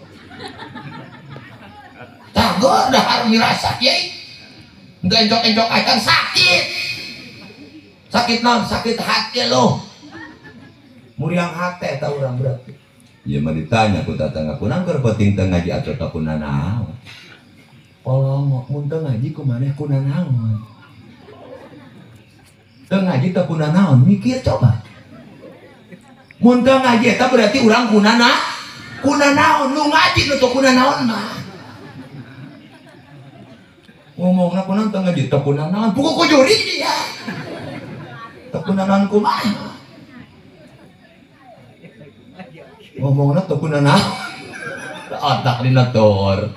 tagor dahar mirasa kiai enjok-enjok acan sakit naon sakit hati lo muriang hate ta urang berarti. Ya mah ditanya ku tatangga kunang keur penting teu ngaji atuh teu kunanaon. Polong mun teu ngaji kumaneh kunanaon. Teu ngaji teu kunanaon mikir coba. Mun teu ngaji eta berarti urang kunanaon nu ngaji nu teu kunanaon mah. Ngomongna kunang teu ngaji teu kunanaon puguh ku juri dia. Teu kunanaon kumaha. Ngomongna teu kunanaon otak dina tor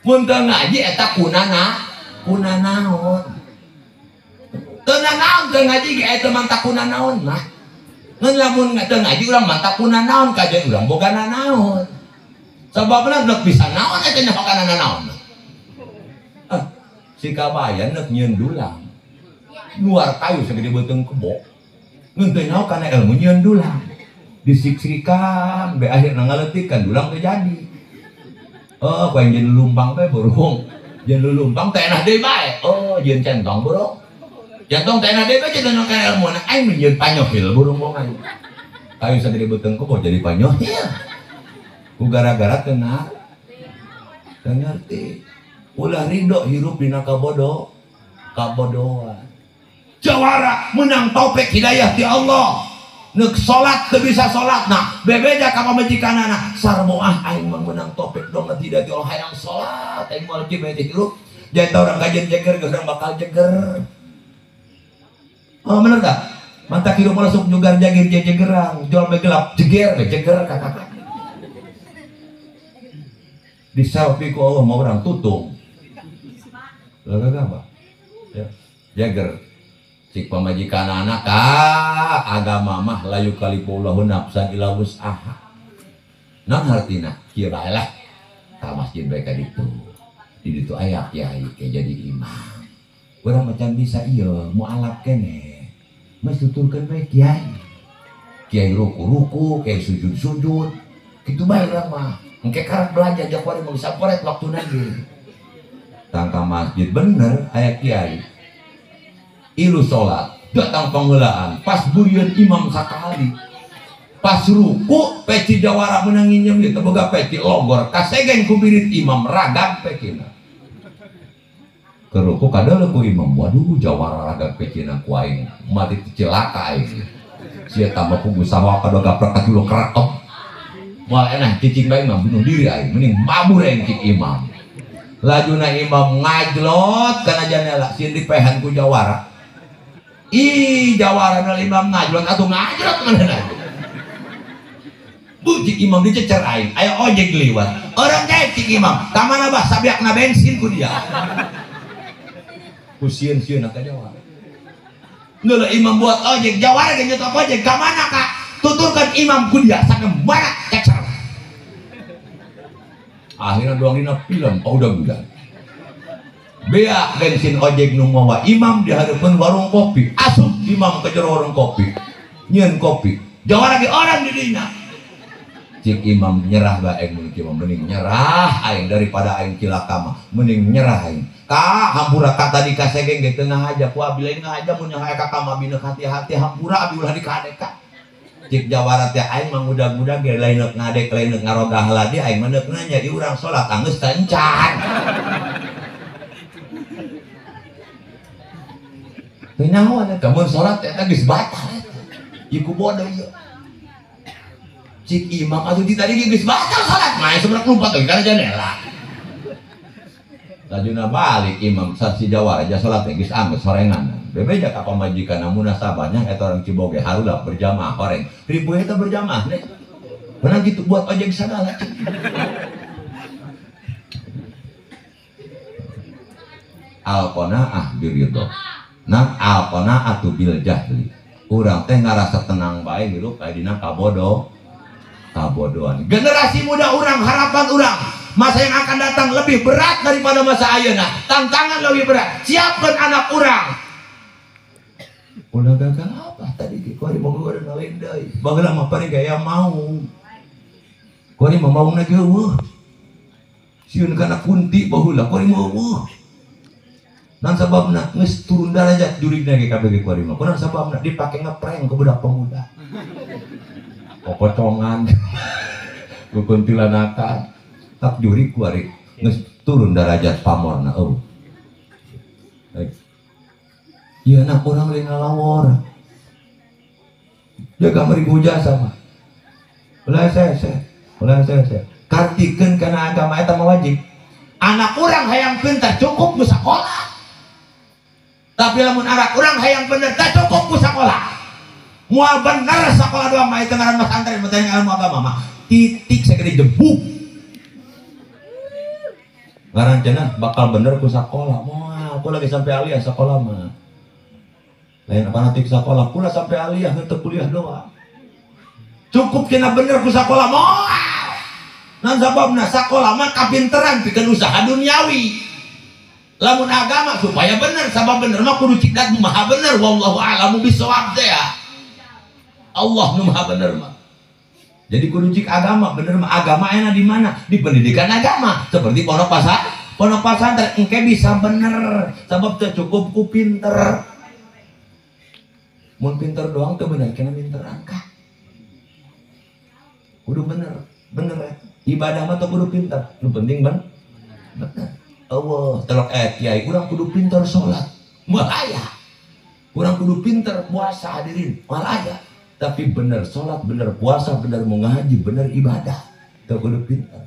mun teu ngaji eta kunanaon teu nanaon teu ngaji ge eta mantap kunanaon mah ngan lamun teu ngaji urang mantap kunanaon kajian urang boga nanaon sababna neuk bisa naon eta nya kana nanaon si kabayan neuk nyieun dulang luar kayu sagede beuteung kebo ngeun teu naon kana ilmu nyieun dulang disiksikan, be akhirnya ngaletikan, dulang terjadi. Oh, kau yang jadi lumpang teh burung, jadi lumpang teh enak deh baik. Oh, jadi centong burung, centong teh enak deh baik jadi nongkrong ilmu. Nah, aing menjadi panyohil burung bongan. Kayu segede beteng kok jadi panyohil. Ku gara-gara kena, ngerti. Ulah ridho hirup dina kabodohan. Jawara menang topik hidayah di Allah. Nek sholat teu bisa sholat nah bebeja ka pamajikanana sarmoah aing menang topik dong tidak di Allah hayang sholat aing moal kieu teh hirup jata urang kajian jeger geus bakal jeger. Oh bener tak? Mantap hirup masuk jugar jagir jegerang jual begelap jeger kakak. Di selfie ku Allah mau orang tutung Laga apa? Ya. Jager. Cik pamajikan anak agama mah layu kalipullahu nafsan ila wus'aha. Naon hartina? Kieu bae lah. Ka masjid bae ka ditu. Di ditu aya kiai jadi imam. Urang macam bisa ieu mualaf keneh. Mas tuturkeun bae kiai. Kiai ruku-ruku, kiai sujud-sujud. Kitu bae urang mah. Engke karek belajar jak wari mung saporet waktuna ge. Tangka masjid bener aya kiai. Ilu sholat, datang penghelaan, pas burian imam sakali, pas ruku, peci jawara menanginnya gitu, boga peci logor, kasegen kubirit imam ragam pecina. Keruku kadal ku imam, waduh jawara ragam pecina kuaing, mati celaka ini. Sia tambah pugu sawah pada gaprak katulo kerakop. Malah enak cicing bae imam bunuh diri aing, mending mabur aing cik imam. Lajuna imam ngajlot kana janela sieun dipehan ku jawara. Ih jawara na imam ngajlot atuh ngajlot manehna. Bu cik imam dicecer aing, aya ojek liwat. Orang teh cik imam, ka mana bah sabiakna bensin ku dia. Ku sieun-sieun ka jawara. Ngeula imam buat ojek, jawara ge nyetok ojek, ka mana Kak? Tuturkan imam ku dia sagem mana cecer. Akhirnya doang dina film udah. Bea bensin ojek nu mawa imam di hadapan warung kopi. Asup imam ke jero warung kopi. Nyieun kopi. Jawara ge orang di dinya. Cik imam nyerah bae aing imam mending nyerah aing daripada aing cilaka mah. Mending nyerah aing. Ka hampura ka tadi kasegeng ge teu ngahaja ku abi lain ngahaja mun aya ka kamabina hati-hati hampura abi ulah dikadeka. Cik jawara teh aing mah mudah-mudah ge lain ngadek lain ngarogah ladi aing meuneup nanya di urang salat geus tencan. Kenyawan eta mun salat eta geus batal. Iku bodoh ieu. Cik imam atuh di tadi geus batal salat, mah sebenarnya lompat ke kana jendela. Lajuna balik imam sasi jawara aja salat geus anggeus sorengan. Bebeja ka pamajikan munasabahnya eta orang Ciboge harulah berjamaah horeng. Ribu eta berjamaah nih. Benar gitu buat ojek sagala. Al-qanaah biridho. Nah al-qanaatu bil jahli. Urang teh ngarasa tenang bae hirup aya dina kabodohan. Generasi muda urang, harapan urang masa yang akan datang lebih berat daripada masa ayeuna. Tantangan lebih berat. Siapkan anak urang. Ulah gagal apa tadi ki kuari boga ada lain deui. Bageula mah pari gaya mau. Kuari mah mauna ge eueuh. Sieun kana kunti baheula kuari mah eueuh. Nan sababna geus turun derajat jurigna ge kabeh kuari mah. Kunaon sababna dipake ngeprank ke budak pemuda. Pokocongan. Ku kuntilanakan. Tak juri kuari geus turun derajat pamorna eueuh. Iya anak orang lain ngalawor. Jaga meribu jasa mah. Ulah saya. Kartikeun kana agama eta mah wajib. Anak orang hayang pintar cukup ku sakola. Tapi lamun anak orang hayang bener teh cukup ku sakola. Moal bener sakola doang mah eta ngaran mas antren mah teh ilmu agama mah. Titik sagede jebuk. Ngaran cenah bakal bener ku sakola. Moal aku lagi sampai aliyah sakola mah. Lain fanatik sekolah pula sampai aliyah untuk kuliah doang. Cukup kena bener ku sakola moal. Nan sababna sakola mah kapinteran pikeun usaha duniawi. Lamun agama supaya bener, sabab bener mah kudu cikat maha bener wallahu a'lamu bisawab teh ya. Allah nu maha bener mah. Jadi kudu cik agama bener mah agama enak di mana? Di pendidikan agama. Seperti pondok pesantren engke bisa bener sabab teu cukup ku pinter. Mun pinter doang tuh bener kena pinter angka. Kudu bener ya. Ibadah mah tuh kudu pinter. Nu penting bener. Allah telok kiai urang kudu pinter salat. Moal aya. Urang kudu pinter puasa hadirin. Moal aya. Tapi bener salat, bener puasa, bener mau ngaji, bener ibadah. Tuh kudu pinter.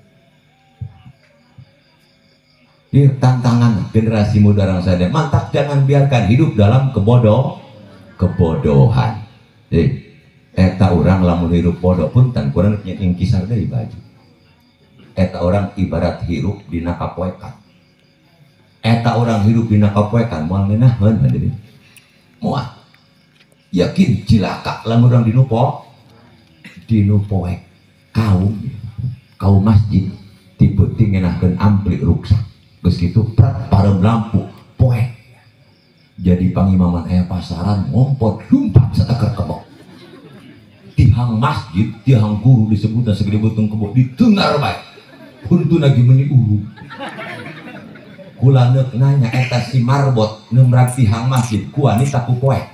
Ini tantangan generasi muda orang sadar. Mantap jangan biarkan hidup dalam kebodohan. Eta orang lamun hirup bodoh pun tan kurang nyeting kisah dari baju. Eta orang ibarat hirup dina kapoekan. Eta orang hidup dina kapoekan moal ngeunaheun hadirin. Moal yakin cilaka lamun urang dinu poek kaum masjid tipe-tipe ngeunahkeun ampli ruksak geus kitu parem lampu poek jadi pangimaman aya pasaran ngompot lumpat sateker kebo tihang masjid tihang guru disebutna segede beuteung kebo ditengar bae puntun lagi meuni uru kula neuk nanya eta si marbot neumrak tihang masjid ku wanita ku poek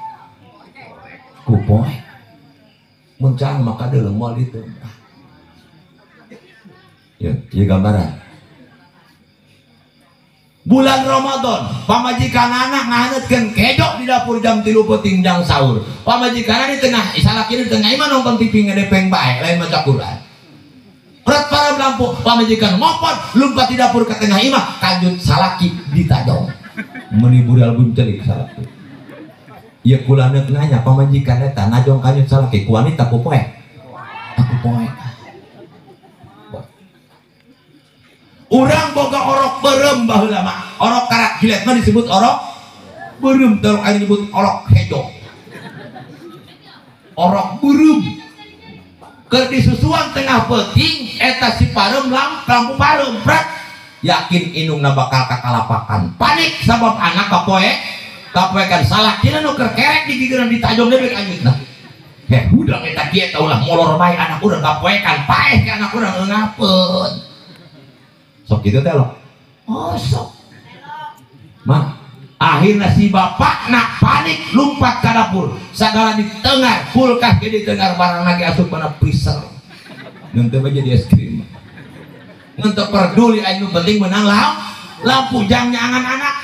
muncang maka deuleu moal ditu ya gambaran bulan Ramadan pamajikan anak ngahaneutkeun kejo di dapur jam 3 peuting jang sahur pamajikan di tengah salaki di tengah imah nonton TV ngedepeng bae lain maca Quran berat para lampu pamajikan ngopot lumpat di dapur ke tengah imah kanjut salaki ditajong meuni budal buncelik salaki ieu kula neuk nanya pamajikan eta najong kanjut salaki ku wanita ku poek aku poek urang boga orok beureum baheula mah orok karak hilet mah disebut orok beureum terus aya disebut orok hejo orok beureum keur disusuan tengah peuting eta si parem lampu parem prak yakin indungna bakal kakalapakan panik sabab anak kapoekan salakina nu keur kerek di gigireun ditajong deui anjeunna heh udang eta kieu eta ulah molor bae anak urang kapoekan paeh ke anak urang ngapeun sok kitu teh lo oh sok mah akhirna si bapakna panik lumpat ka dapur sagala ditengar kulkas ge ditengar barang lagi asup mana freezer ngan teu jadi es krim ngan teu peduli anu penting menang lampu jang nyangan anak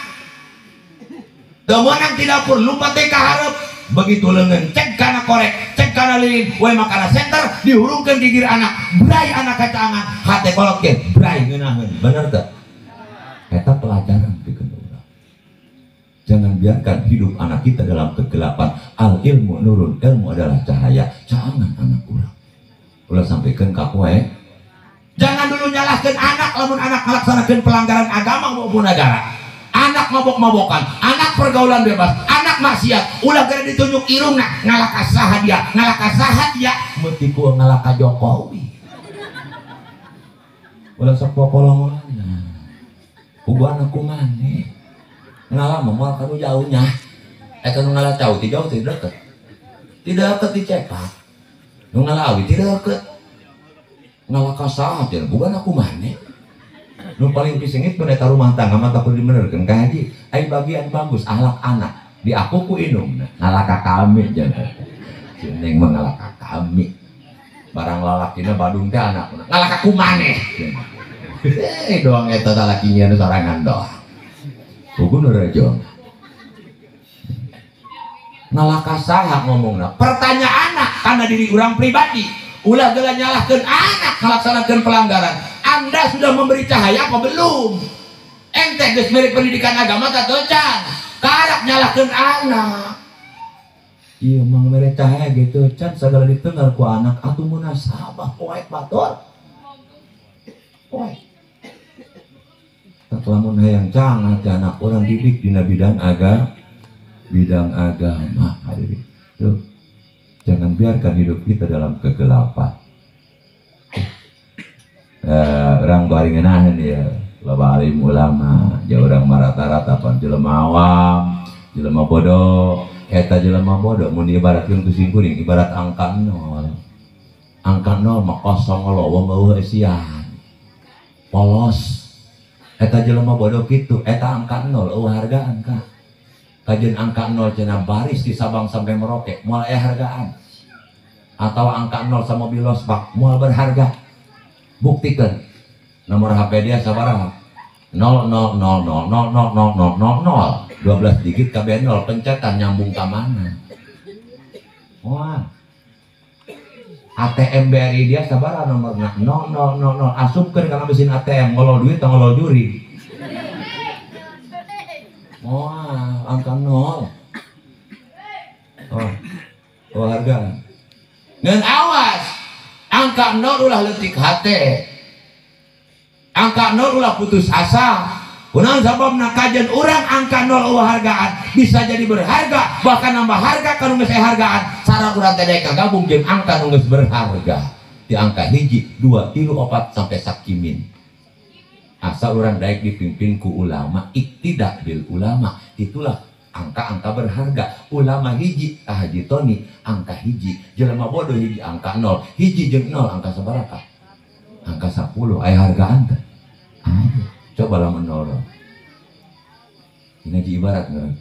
teu meunang ti dapur lumpat teh ka hareup begitu leungeun cek kana korek cek kana lilin we makana senter dihurungkeun gigir anak brai anak kacangan hate kolot ge brai ngeunaheun bener teu eta pelajaran pikeun. Jangan biarkan hidup anak kita dalam kegelapan. Al ilmu nurun, ilmu adalah cahaya. Jangan anak ulah sampaikan ka poe. Jangan dulu nyalahkan anak lamun anak melaksanakan pelanggaran agama maupun negara. Anak mabok-mabokan, anak pergaulan bebas, anak maksiat, ulah gara ditunjuk irungna ngalaka saha dia, meuti ku ngalaka Jokowi. Ulah sok popolongan. Ugu anak kumane. Ngalah moal kanu jauhnya kanu ngalah jauh ti deket dicepak nu ngalah awi ti deket ngalah ka saha teh bukan aku mane nu paling pisengit pun eta rumah tangga mah tak perlu dibenerkeun ka haji ai bagian bagus ahlak anak di aku ku indungna ngalah ka kami jangan ceneng mah ngalah ka kami barang lalakina badung teh anakna ngalah ka kumane doang eta lalakinya nu sorangan doang Buku nurajo ngalaka saha ngomongna pertanyaan anak karena diri orang pribadi ulah geula nyalahkeun anak melaksanakan pelanggaran Anda sudah memberi cahaya apa belum ente geus mere pendidikan agama teu can karak nyalahkeun anak ieu mah mere cahaya gitu can sagala ditengar ku anak atuh munasabah poek batur poek lamun hayang cangat anak orang didik dina bidang agama hadirin tuh jangan biarkan hidup kita dalam kegelapan orang bari ngeunaheun ya loba alim ulama jauh orang rata-rata pan jelema awam jelema bodoh eta jelema bodoh mun diibaratkeun ku simkuring ibarat angka 0 mah kosong lowong eueuh esian polos eta jelema bodoh kitu eta angka 0 eueuh hargaan ka kajeun angka 0 cenah baris di Sabang sampai Merauke moal aya hargaan atau angka 0 sama mobil losbak moal berharga buktikeun nomor HP dia sabaraha 00000000 12 digit kabeh 0 pencetan nyambung ka mana wah ATM BRI dia sabaraha nomorna 0000 asupkeun kana mesin ATM ngolol duit tong ngolol juri wah angka 0 oh harga dan awas angka 0 ulah leutik hate angka 0 ulah putus asa Kunaon sababna kajian orang angka 0 hargaan bisa jadi berharga, bahkan nambah harga kanu geus hargaan. Sareng urang teh daek kagabung jeung angka nu geus berharga. Di angka hiji, 2, 3, 4 sampai sakimin. Asal orang daek dipimpin ku ulama, iktidak bil ulama. Itulah angka-angka berharga. Ulama hiji, Haji Tony angka hiji, jelema bodoh hiji angka 0, hiji jeung 0 angka sabaraha? Angka 10. Aya hargaan teh. Coba lah menolong. Ini ibarat nggak?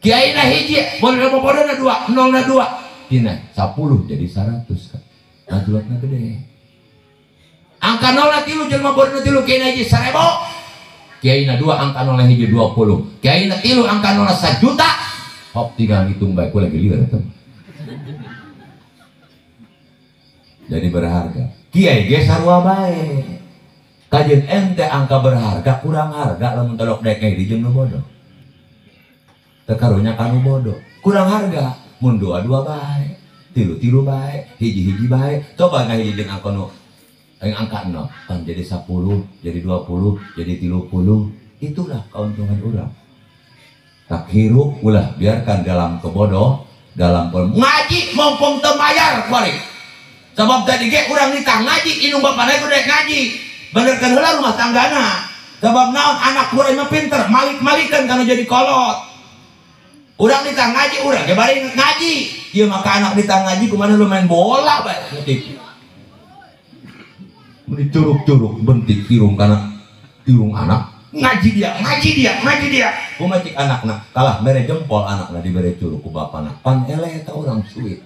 Kiai na hiji, boleh bodoh na 2, 0 na 2. Tina 10 jadi 100 kan. Ngajulatna gede. Angka 0 na 3 jelema bodoh na 3 kiai na hiji 1000. Kiai na 2 angka 0 na hiji 20. Kiai na 3 angka 0 na 1 juta. Hop tinggal hitung baik lagi lieur eta. Jadi berharga. Kiai ge sarua bae. Kajian ente angka berharga kurang harga lamun telok dek di jeung nu bodoh. Tekarunya kanu bodoh. Kurang harga. Mun 2 bae, 3 bae, hiji bae. Coba hiji jeung angka nu angka 0 kan jadi 10, jadi 20, jadi 30. Itulah keuntungan urang. Tak hirup ulah biarkan dalam kebodoh, dalam ngaji mumpung teu mayar balik. Sebab tadi ge urang nikah ngaji, indung bapana kudu ngaji. Benerkeun heula rumah tanggana. Sebab naon anak urang mah pinter, malik-malikeun kana jadi kolot. Urang nikah ngaji, urang ge bari ngaji. Ieu maka anak nikah ngaji kumaha lu main bola bae ngetik. Mun curug-curug bentik irung kana irung anak. Ngaji dia. Kumaha cik anakna kalah mere jempol anakna dibere curug ku bapana. Pan eleh eta urang suit.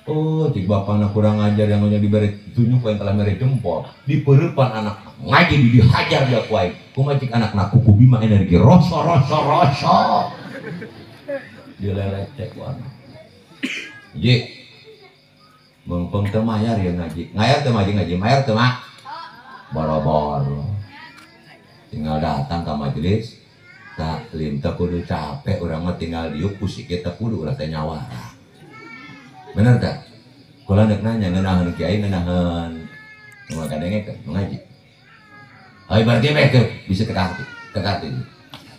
Oh, cik bapana kurang ajar yang diberi tunjuk yang telah mere jempol di pereupan anak ngaji dihajar dia kuai. Kumaha cik anakna kuku bima energi rosor. Dia lelecek ku anak. Ji. Mumpung teu mayar ya ngaji. Ngayar teu ngaji, mayar teu mah. Boro-boro. Tinggal datang ke majelis. Taklim teu kudu capek, urang mah tinggal diuk pusik teu kudu ulah teh nyawara. Bener tak? Kula nek nanya ngeunaheun kiai ngeunaheun nu ngadengekeun nu ngaji. Ai berarti meh bisa tekarti.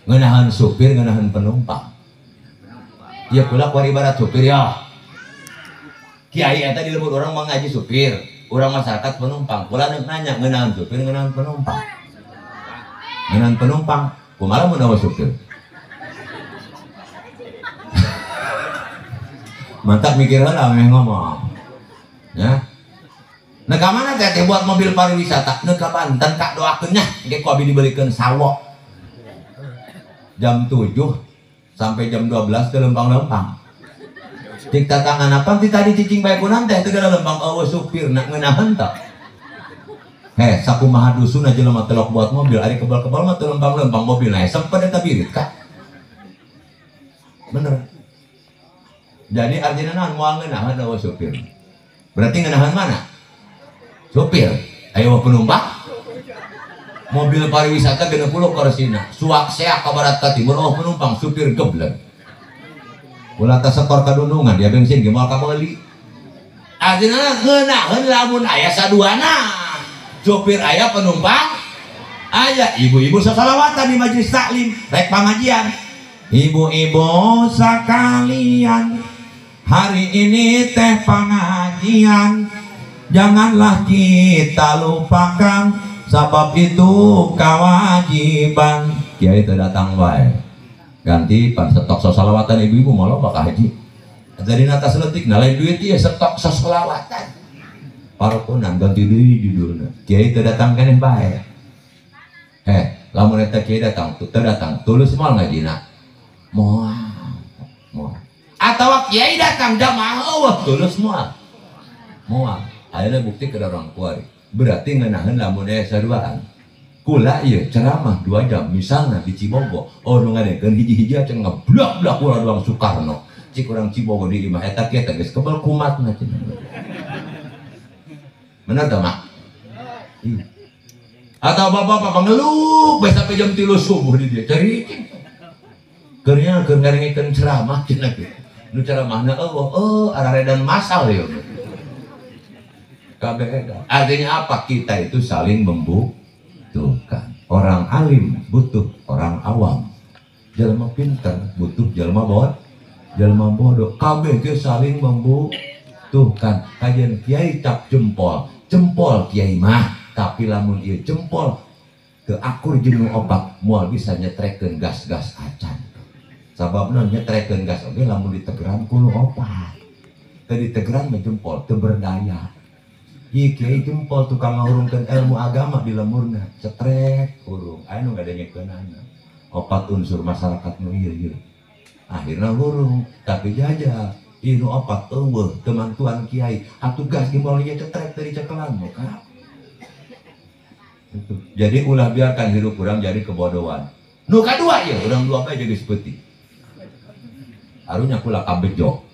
Ngeunaheun supir, ngeunaheun penumpang. Ya kula kuari ibarat supir ya. Kiai eta di lembur urang mah ngaji supir, urang masyarakat penumpang. Kula nek nanya ngeunaheun supir, ngeunaheun penumpang. Ngeunaheun penumpang, kumaha mun awa supir? Mantap mikir heula meh ngomong. Ya. Neka mana teh buat mobil pariwisata? Neka Banten kak doakeun nya ge ku abi dibelikeun sawo. Jam 7 sampai jam 12 teu lempang-lempang. Dik tatangan apa ti tadi cicing bae kunaon teh teu lempang eueuh supir nak ngeunaheun tah. Sakumaha dusun aja jelema telok buat mobil ari kebal-kebal mah teu lempang-lempang mobil nah sempet eta birit kak. Bener. Jadi artinya naon moal ngeunaheun eueuh supir. Berarti ngeunaheun mana? Supir. Aya penumpang. Mobil pariwisata 60 korsina. Suak seak ka barat ka timur eueuh penumpang, supir geblek. Ulah teh sekor kadundungan dia bensin ge moal ka meuli. Artinya ngeunaheun lamun aya saduana. Supir aya penumpang aya. Ibu-ibu sasalawatan di majelis taklim rek pangajian. Ibu-ibu sekalian, hari ini teh pengajian, janganlah kita lupakan, sebab itu kewajiban. Kiai teu datang bae. Ganti pan stok sasalawatan ibu-ibu malah bakal haji. Jadi nata seletik nalain duit ieu stok sasalawatan. Parokunan ganti deui judulna. Kiai teu datang keneh bae. Lamun eta kiai datang, teu datang, tulus moal ngajina. Moal. Atawa kiai datang jamaah eueuh tulus moal. Ayeuna bukti ke orang kuari. Berarti ngeunaheun lamun aya saduaan. Kula ieu ceramah 2 jam misalna di Cibogo. Oh nu ngadenkeun hiji-hiji acan ngeblak-blak ulah doang Soekarno. Cik urang Cibogo di imah eta kieu teh geus kebal kumatna cenah. Bener tah mak? Atau bapak-bapak ngeluh bae sampai jam 3 subuh di dia cari. Keurnya keur ngarengikeun ceramah cenah kieu. Nu ceramahna arare dan masal ya. kabeh edan. Artinya apa? Kita itu saling membutuhkan. Orang alim butuh orang awam. Jelma pinter butuh jelma bodoh. Kabeh ge saling membutuhkan. Kajian kiai cap jempol kiai mah, tapi lamun ieu jempol teu akur jeung obat moal bisa nyetrekeun gas-gas acan. Sababna nyetrekeun gas oge lamun ditegeran kudu opat. Teu ditegeran mah jempol teu berdaya. Ieu kiai jempol tukang ngahurungkeun ilmu agama di lemurna, cetrek hurung. Anu ngadengekeunana. Opat unsur masyarakat nu ieu. Akhirna hurung, tapi jajal. Ieu opat eueuh teman-tuan kiai, atuh gas gimol ieu cetrek teu dicekelan muka. Jadi ulah biarkan hidup urang jadi kebodohan. Nu kadua ieu, urang dua bae jadi seperti. Harunya kula kabejo.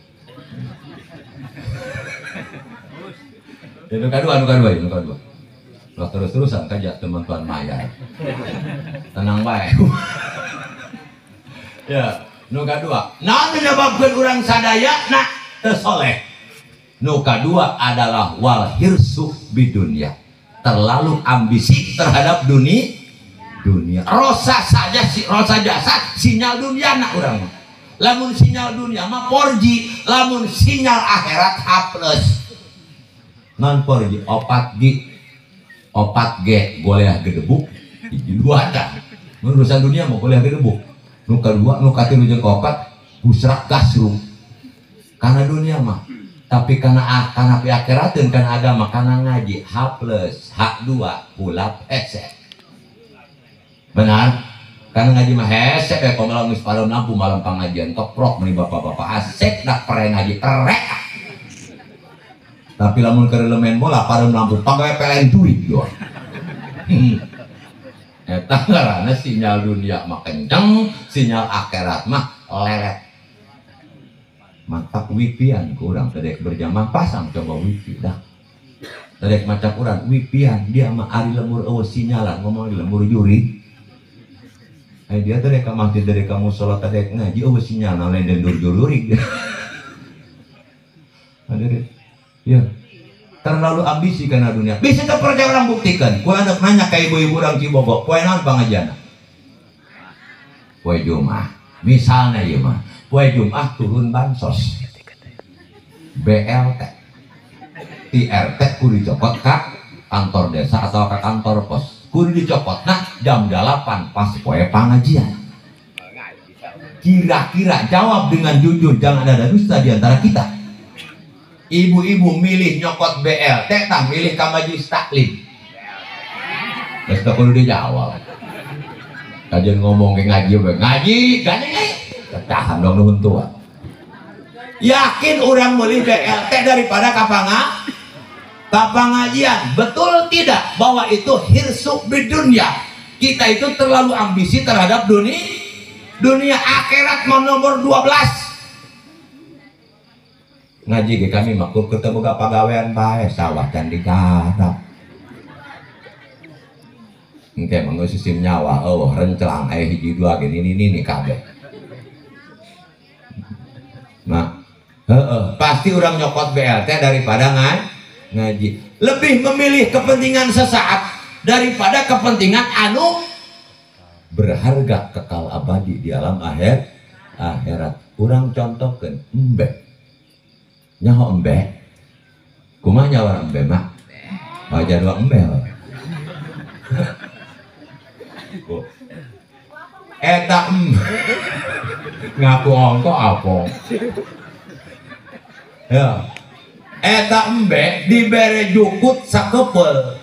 Nu kadua. Lah terus-terusan kaja teman-teman maya. Tenang bae. Ya, nu kadua. Naon menyebabkeun urang sadaya na teu soleh. Nu kadua adalah wal hirsu bidunya. Terlalu ambisi terhadap dunia. Rosa jasa sinyal dunia na urang. Lamun sinyal dunia mah 4G, lamun sinyal akhirat H+. Non 4G 4G boleh gedebuk di dua ada urusan dunia mau boleh gedebuk nu kedua nu katilu jeung kaopat busrak gasrum karena dunia mah tapi karena piakirateun kana agama kana ngaji H+, H2 pula hese benar karena ngaji mah hese kayak malam geus pareum lampu malam pengajian keprok meni bapak-bapak asek dak pere ngaji terek. Tapi lamun ke elemen bola pareum lampu pagawe PLN duit doang. Eta ngaranna sinyal dunia mah kenceng, sinyal akhirat mah lelet. Mantap wifian ku urang tedek berjamaah pasang coba wifi dah. Tedek macam urang wifian dia mah ari lemur eueuh sinyalan ngomong di lemur juri. Dia tedek ka masjid dari kamu salat tedek ngaji eueuh sinyal lain dan dur-dururik. Hadirin. Ya, terlalu ambisi karena dunia. Bisa terpercaya orang buktikan. Kue anak nanya ke ibu-ibu orang Cibobok, kue naon pengajian? Kue Jumat. Misalnya ya mah, kue Jumat turun bansos, BLT, TRT kudu dicopot ke kantor desa atau ke kantor pos. Kudu dicopot. Nah, jam 8 pas kue pengajian. Kira-kira jawab dengan jujur, jangan ada dusta di antara kita. Ibu-ibu milih nyokot BLT tak milih ke majelis taklim. Terus tak perlu dijawab. Kajian ngomong ke ngaji gane tahan dong nuhun tua. Yakin orang milih BLT daripada kapangajian? Betul tidak bahwa itu hirsuk bidunya? Kita itu terlalu ambisi terhadap dunia akhirat nomor 12. Ngaji ke kami makhluk ketemu gak pagawean bae sawah can digarap engke manggo sistem nyawa rencelang hiji dua gini ini kabeh. Nah pasti orang nyokot BLT daripada ngaji, lebih memilih kepentingan sesaat daripada kepentingan anu berharga kekal abadi di alam akhirat. Urang contohkeun embek nyaho embe kumaha nyawa embe mah aja dua embe eta ngaku ongko apa ya eta embe dibere jukut sakepel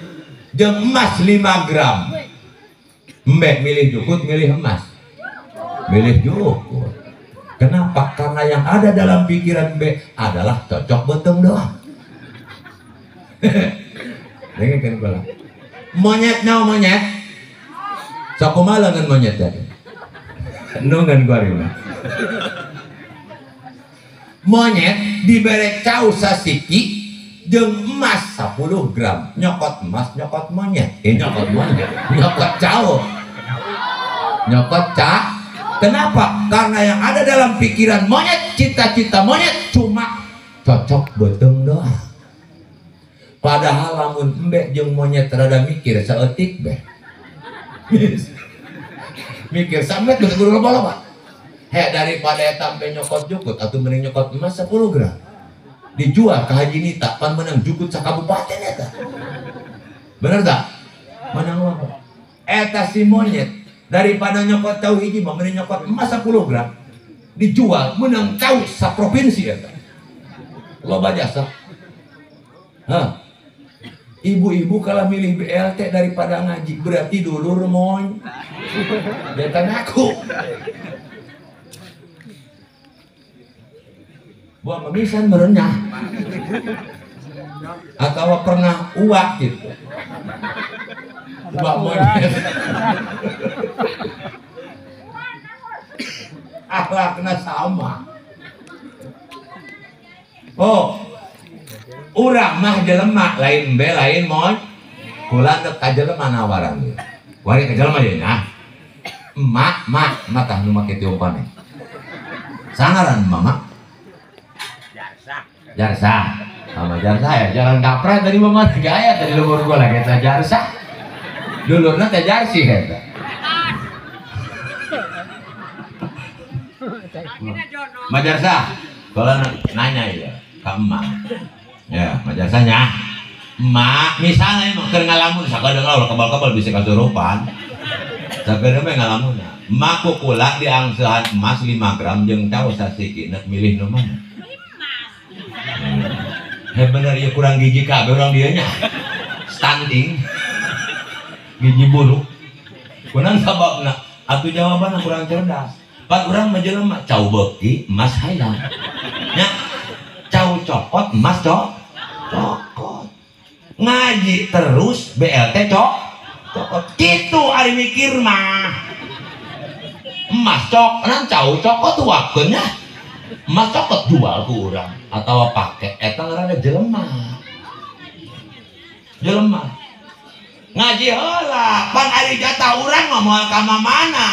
jeung emas 5 gram. Embe milih jukut milih emas? Milih jukut. Kenapa? Karena yang ada dalam pikiran B adalah cocok beteng doang. Dengarkan pula. Monyet nyawa monyet. Sakumaha leungeun monyet tadi. Nungan gua rima. Monyet dibere cau sasiki jeung emas 10 gram. Nyokot emas, nyokot monyet. Nyokot monyet. Nyokot cau. Nyokot cak. Kenapa? Karena yang ada dalam pikiran monyet, cita-cita monyet cuma cocok beteng doang. Padahal lamun embek jeung monyet rada mikir saeutik beh. Mikir sampai geus guru loba-loba. Daripada eta sampai nyokot jukut atau mending nyokot emas 10 gram. Dijual ke Haji Nita pan menang jukut sakabupaten eta. Bener tak? Menang apa? Eta si monyet daripada nyokot tahu hiji mah mending nyokot emas 10 gram. Dijual menang tahu saprovinsi eta. Loba jasa. Hah? Ibu-ibu kalau milih BLT daripada ngaji berarti dulur mon. Detan aku. Buat memisan merenyah. Atau pernah uak gitu. Buat monyet. Akhlaknya sama. Oh, urang mah jelema lain be lain mon. Kula teu ka jelema nawaran ieu. Wari ka jelema ieu nya. Emak tah nu make ti umpane. Sangaran mama? Jarsa. Sama Jarsa ya, jangan kapret tadi mama gaya tadi lumur gua lagi eta Jarsa. Dulurna teh Jarsi eta. Ma Jarsa, kalau nanya ya, ke emak. Ya, majarsanya emak misalnya emang keur ngalamun sakadang laur kabal-kabal bisa kasurupan sakadang mah ngalamun emak kukulak diangsehan emas 5 gram jeung caos sasikina milih nu mana bener ya kurang gigi kabeh urang dieu nya stunting gigi buruk kunang sababna atuh jawabanna kurang cerdas pan urang mah jelema cau beuki emas hayang nya cau copot emas cokot ngaji terus BLT cokot gitu ari mikir mah emas cokot cau cokot wakeunnya emas cokot jual ku urang atau pake eta ngaranna jelema ngaji heula pan ari jatah urang mah moal ka mana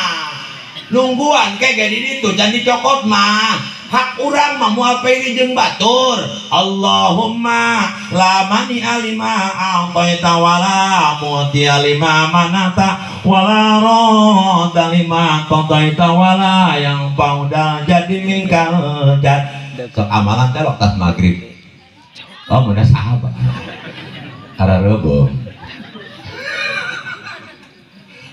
nungguan kayak gini ditu jangan dicokot mah hak urang mah moal peri jeung batur Allahumma la mani alima a'taita wala muti alima manata wala radda lima qadaita wala yang pauda jadi mingkal jad amalan teh waktu maghrib oh mun sahabat harareubeuh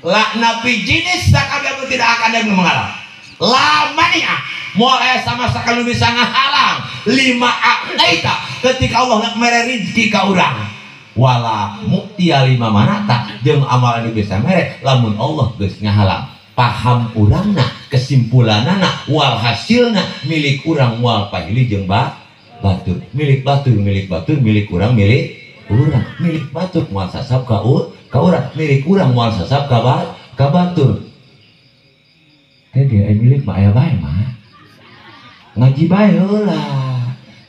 lakna jenis sakabeh tidak akan ada mengarang lamania moal sama sakali bisa ngahalang 5 aqaita ketika Allah nak mere rezeki ka urang wala muktia 5 manata jeung amalan bisa mere lamun Allah geus ngahalang paham urangna kesimpulanana wal hasilna milik urang moal pahili jeung batur milik batur milik urang milik batur moal sasab ka urang milik urang moal sasab ka batur teh dia milik mah aya bae mah ngaji bae heula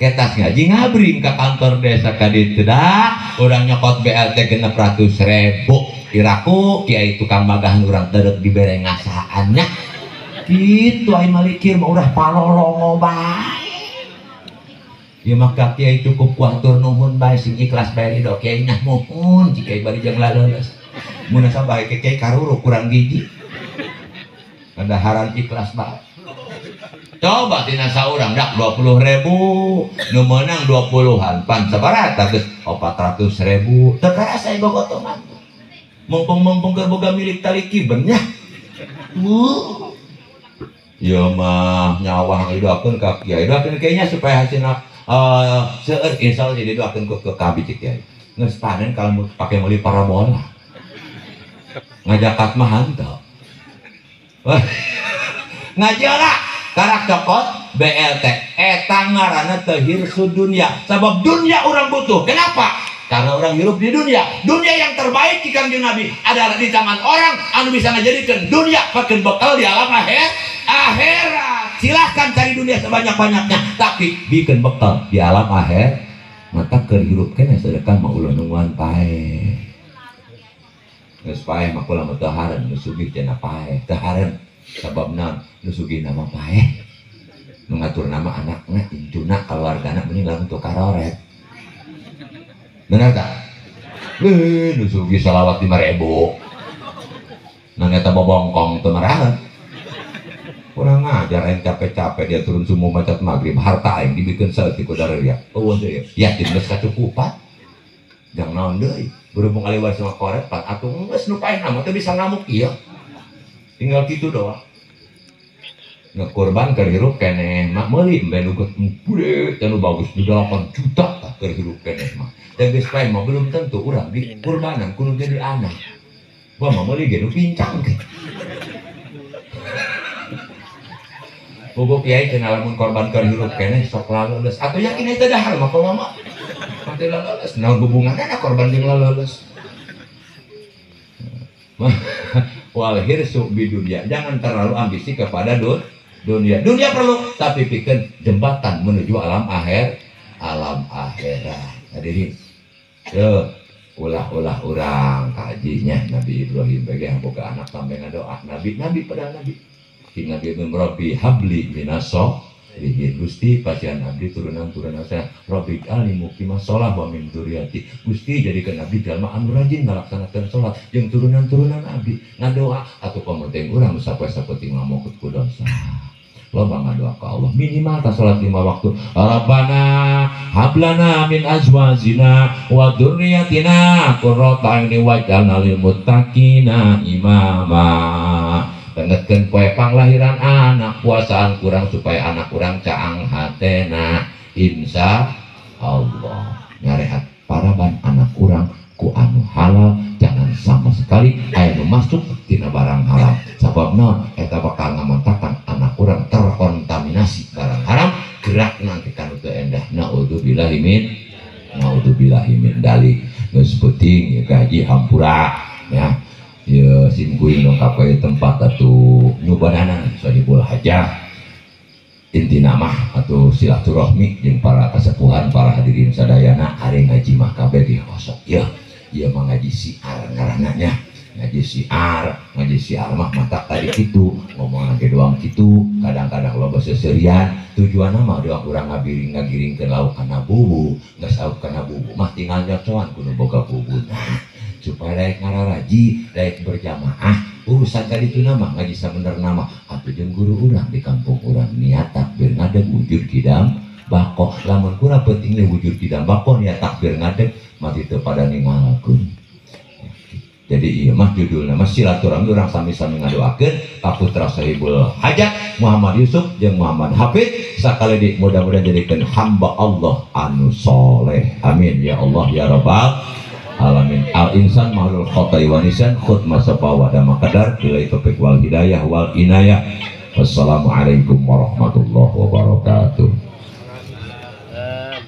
ketas ngaji ngabring ka kantor desa ka ditu dah urang nyokot BLT 600.000 iraku kiai tukang magahan urang terek dibere ngasaannya gitu ai malikir mah urang palolongo bae ieu mah kiai cukup kuatur nuhun bae sing ikhlas bae ridho kiai nya muhun jika bari jeung laleus mun sabae kiai karuru kurang gigi kadaharan ikhlas bae coba tina saurang dak 20.000 nu meunang 20-an pan sabarata geus 400.000 teu karasa bogotongan mumpung keur boga milik tali kiben nya ieu mah nyawang idoakeun ka kiai idoakeun kiai nya supaya hasilna seueur insyaallah jadi idoakeun ke kabeh kiai geus panen kalau pake meuli parabola ngajakat mah hanteu ngajola karak cokot BLT eta ngaranna teu hirsu dunya sabab dunya orang butuh kenapa karena orang hidup di dunia yang terbaik di kanjeng Nabi adalah di tangan orang anu bisa ngajadikeun dunya pakeun bekal di alam akhirat silahkan cari dunia sebanyak-banyaknya tapi bikin bekal di alam akhir mata keur hirup keneh sedekah mah ulah nungguan pae geus pae mah kula mah teu hareun geus sugih cenah pae teu hareun sababna nu sugih nama paeh mengatur nama anaknya incuna keluargana mending lamun teu karoret bener tak? Nu sugi salawat 5.000 nang eta bobongkong teu marahan kurang ngajar yang capek-capek dia turun subuh macat maghrib harta yang dibikin saeutik ku dareria eueuh deui yakin geus kacukupan jang naon deui berhubung aliwat sama korepan atuh geus nu paeh mah teu bisa ngamuk ieu tinggal kitu doang ngekorban keur hirup keneh mah meuli embe nu gede anu bagus di 8 juta tah keur hirup keneh mah dan geus paeh mah belum tentu urang di kurbanan kudu jadi anak gua mah meuli ge nu pincang ge bobo kiai cenah lamun korban keur hirup keneh sok laleus atuh yakin eta dahar mah kumaha mah teu laleus naon hubunganna korban jeung laleus wal hirsu bi dunia jangan terlalu ambisi kepada dunia perlu tapi bikin jembatan menuju alam akhirat hadirin ulah urang kajinya Nabi Ibrahim bagi boga anak sampai ngadoa nabi pada nabi si Nabi Rabbi habli minaso lihin Gusti pasien abdi turunan saya Rabbi ali muqimah sholat wa min dzurriyyati Gusti jadikan abdi jalma anu rajin ngalaksanakeun salat jeung turunan abdi ngadoa atuh pamerteng urang nu sapoe-sapoe ngamukut ku dosa loba ngadoa ka Allah minimal ka salat 5 waktu Rabbana hablana min azwajina wa dzurriyyatina qurrata a'yunin waj'alna lil muttaqina imama tengetkeun poe panglahiran anak puasaan kurang supaya anak kurang caang hatena insya Allah nyarehat paraban anak kurang ku anu halal jangan sama sekali aya nu masuk tina barang haram sabab naon eta bakal ngamantakan anak kurang terkontaminasi barang haram gerak nanti kanu teu endah naudzubillahi min dalik geus peuting ya gaji hampura ya ya simkuing dong kapai tempat atau nyubanana sahibul hajah intina mah atau silaturahmi jeung para kasepuhan para hadirin sadayana hari ngaji mah kabeh dihosok ya ieu mah ngaji siar ngaranna ngaji siar mah mata tadi kitu ngomong lagi doang kitu kadang-kadang loba seserian tujuanna mah doang urang ngagiring ke lauk kana bubu geus sauk kana bubu mah tinggal nyocoan kudu boga bubuna supaya daek ngararaji, daek berjamaah urusan tadi itu nama ngaji sabener nama atuh jeung guru urang di kampung urang niat takbir ngadeg wujud kidam bako lamun kurang penting wujud kidam bako niat takbir ngadeg mati teu pada ningalkeun jadi ieu mah judulna mah silaturahmi urang sami-sami ngadoakeun ka putra sahibul hajat Muhammad Yusuf jeung Muhammad Hafid sakali di mudah-mudahan jadikeun hamba Allah anu soleh amin ya Allah ya rabbal alamin. Al insan mahlul khotai wa nisan khut masapa wa dama qadar bila taufiq wal hidayah wal inayah. Wassalamualaikum warahmatullahi wabarakatuh.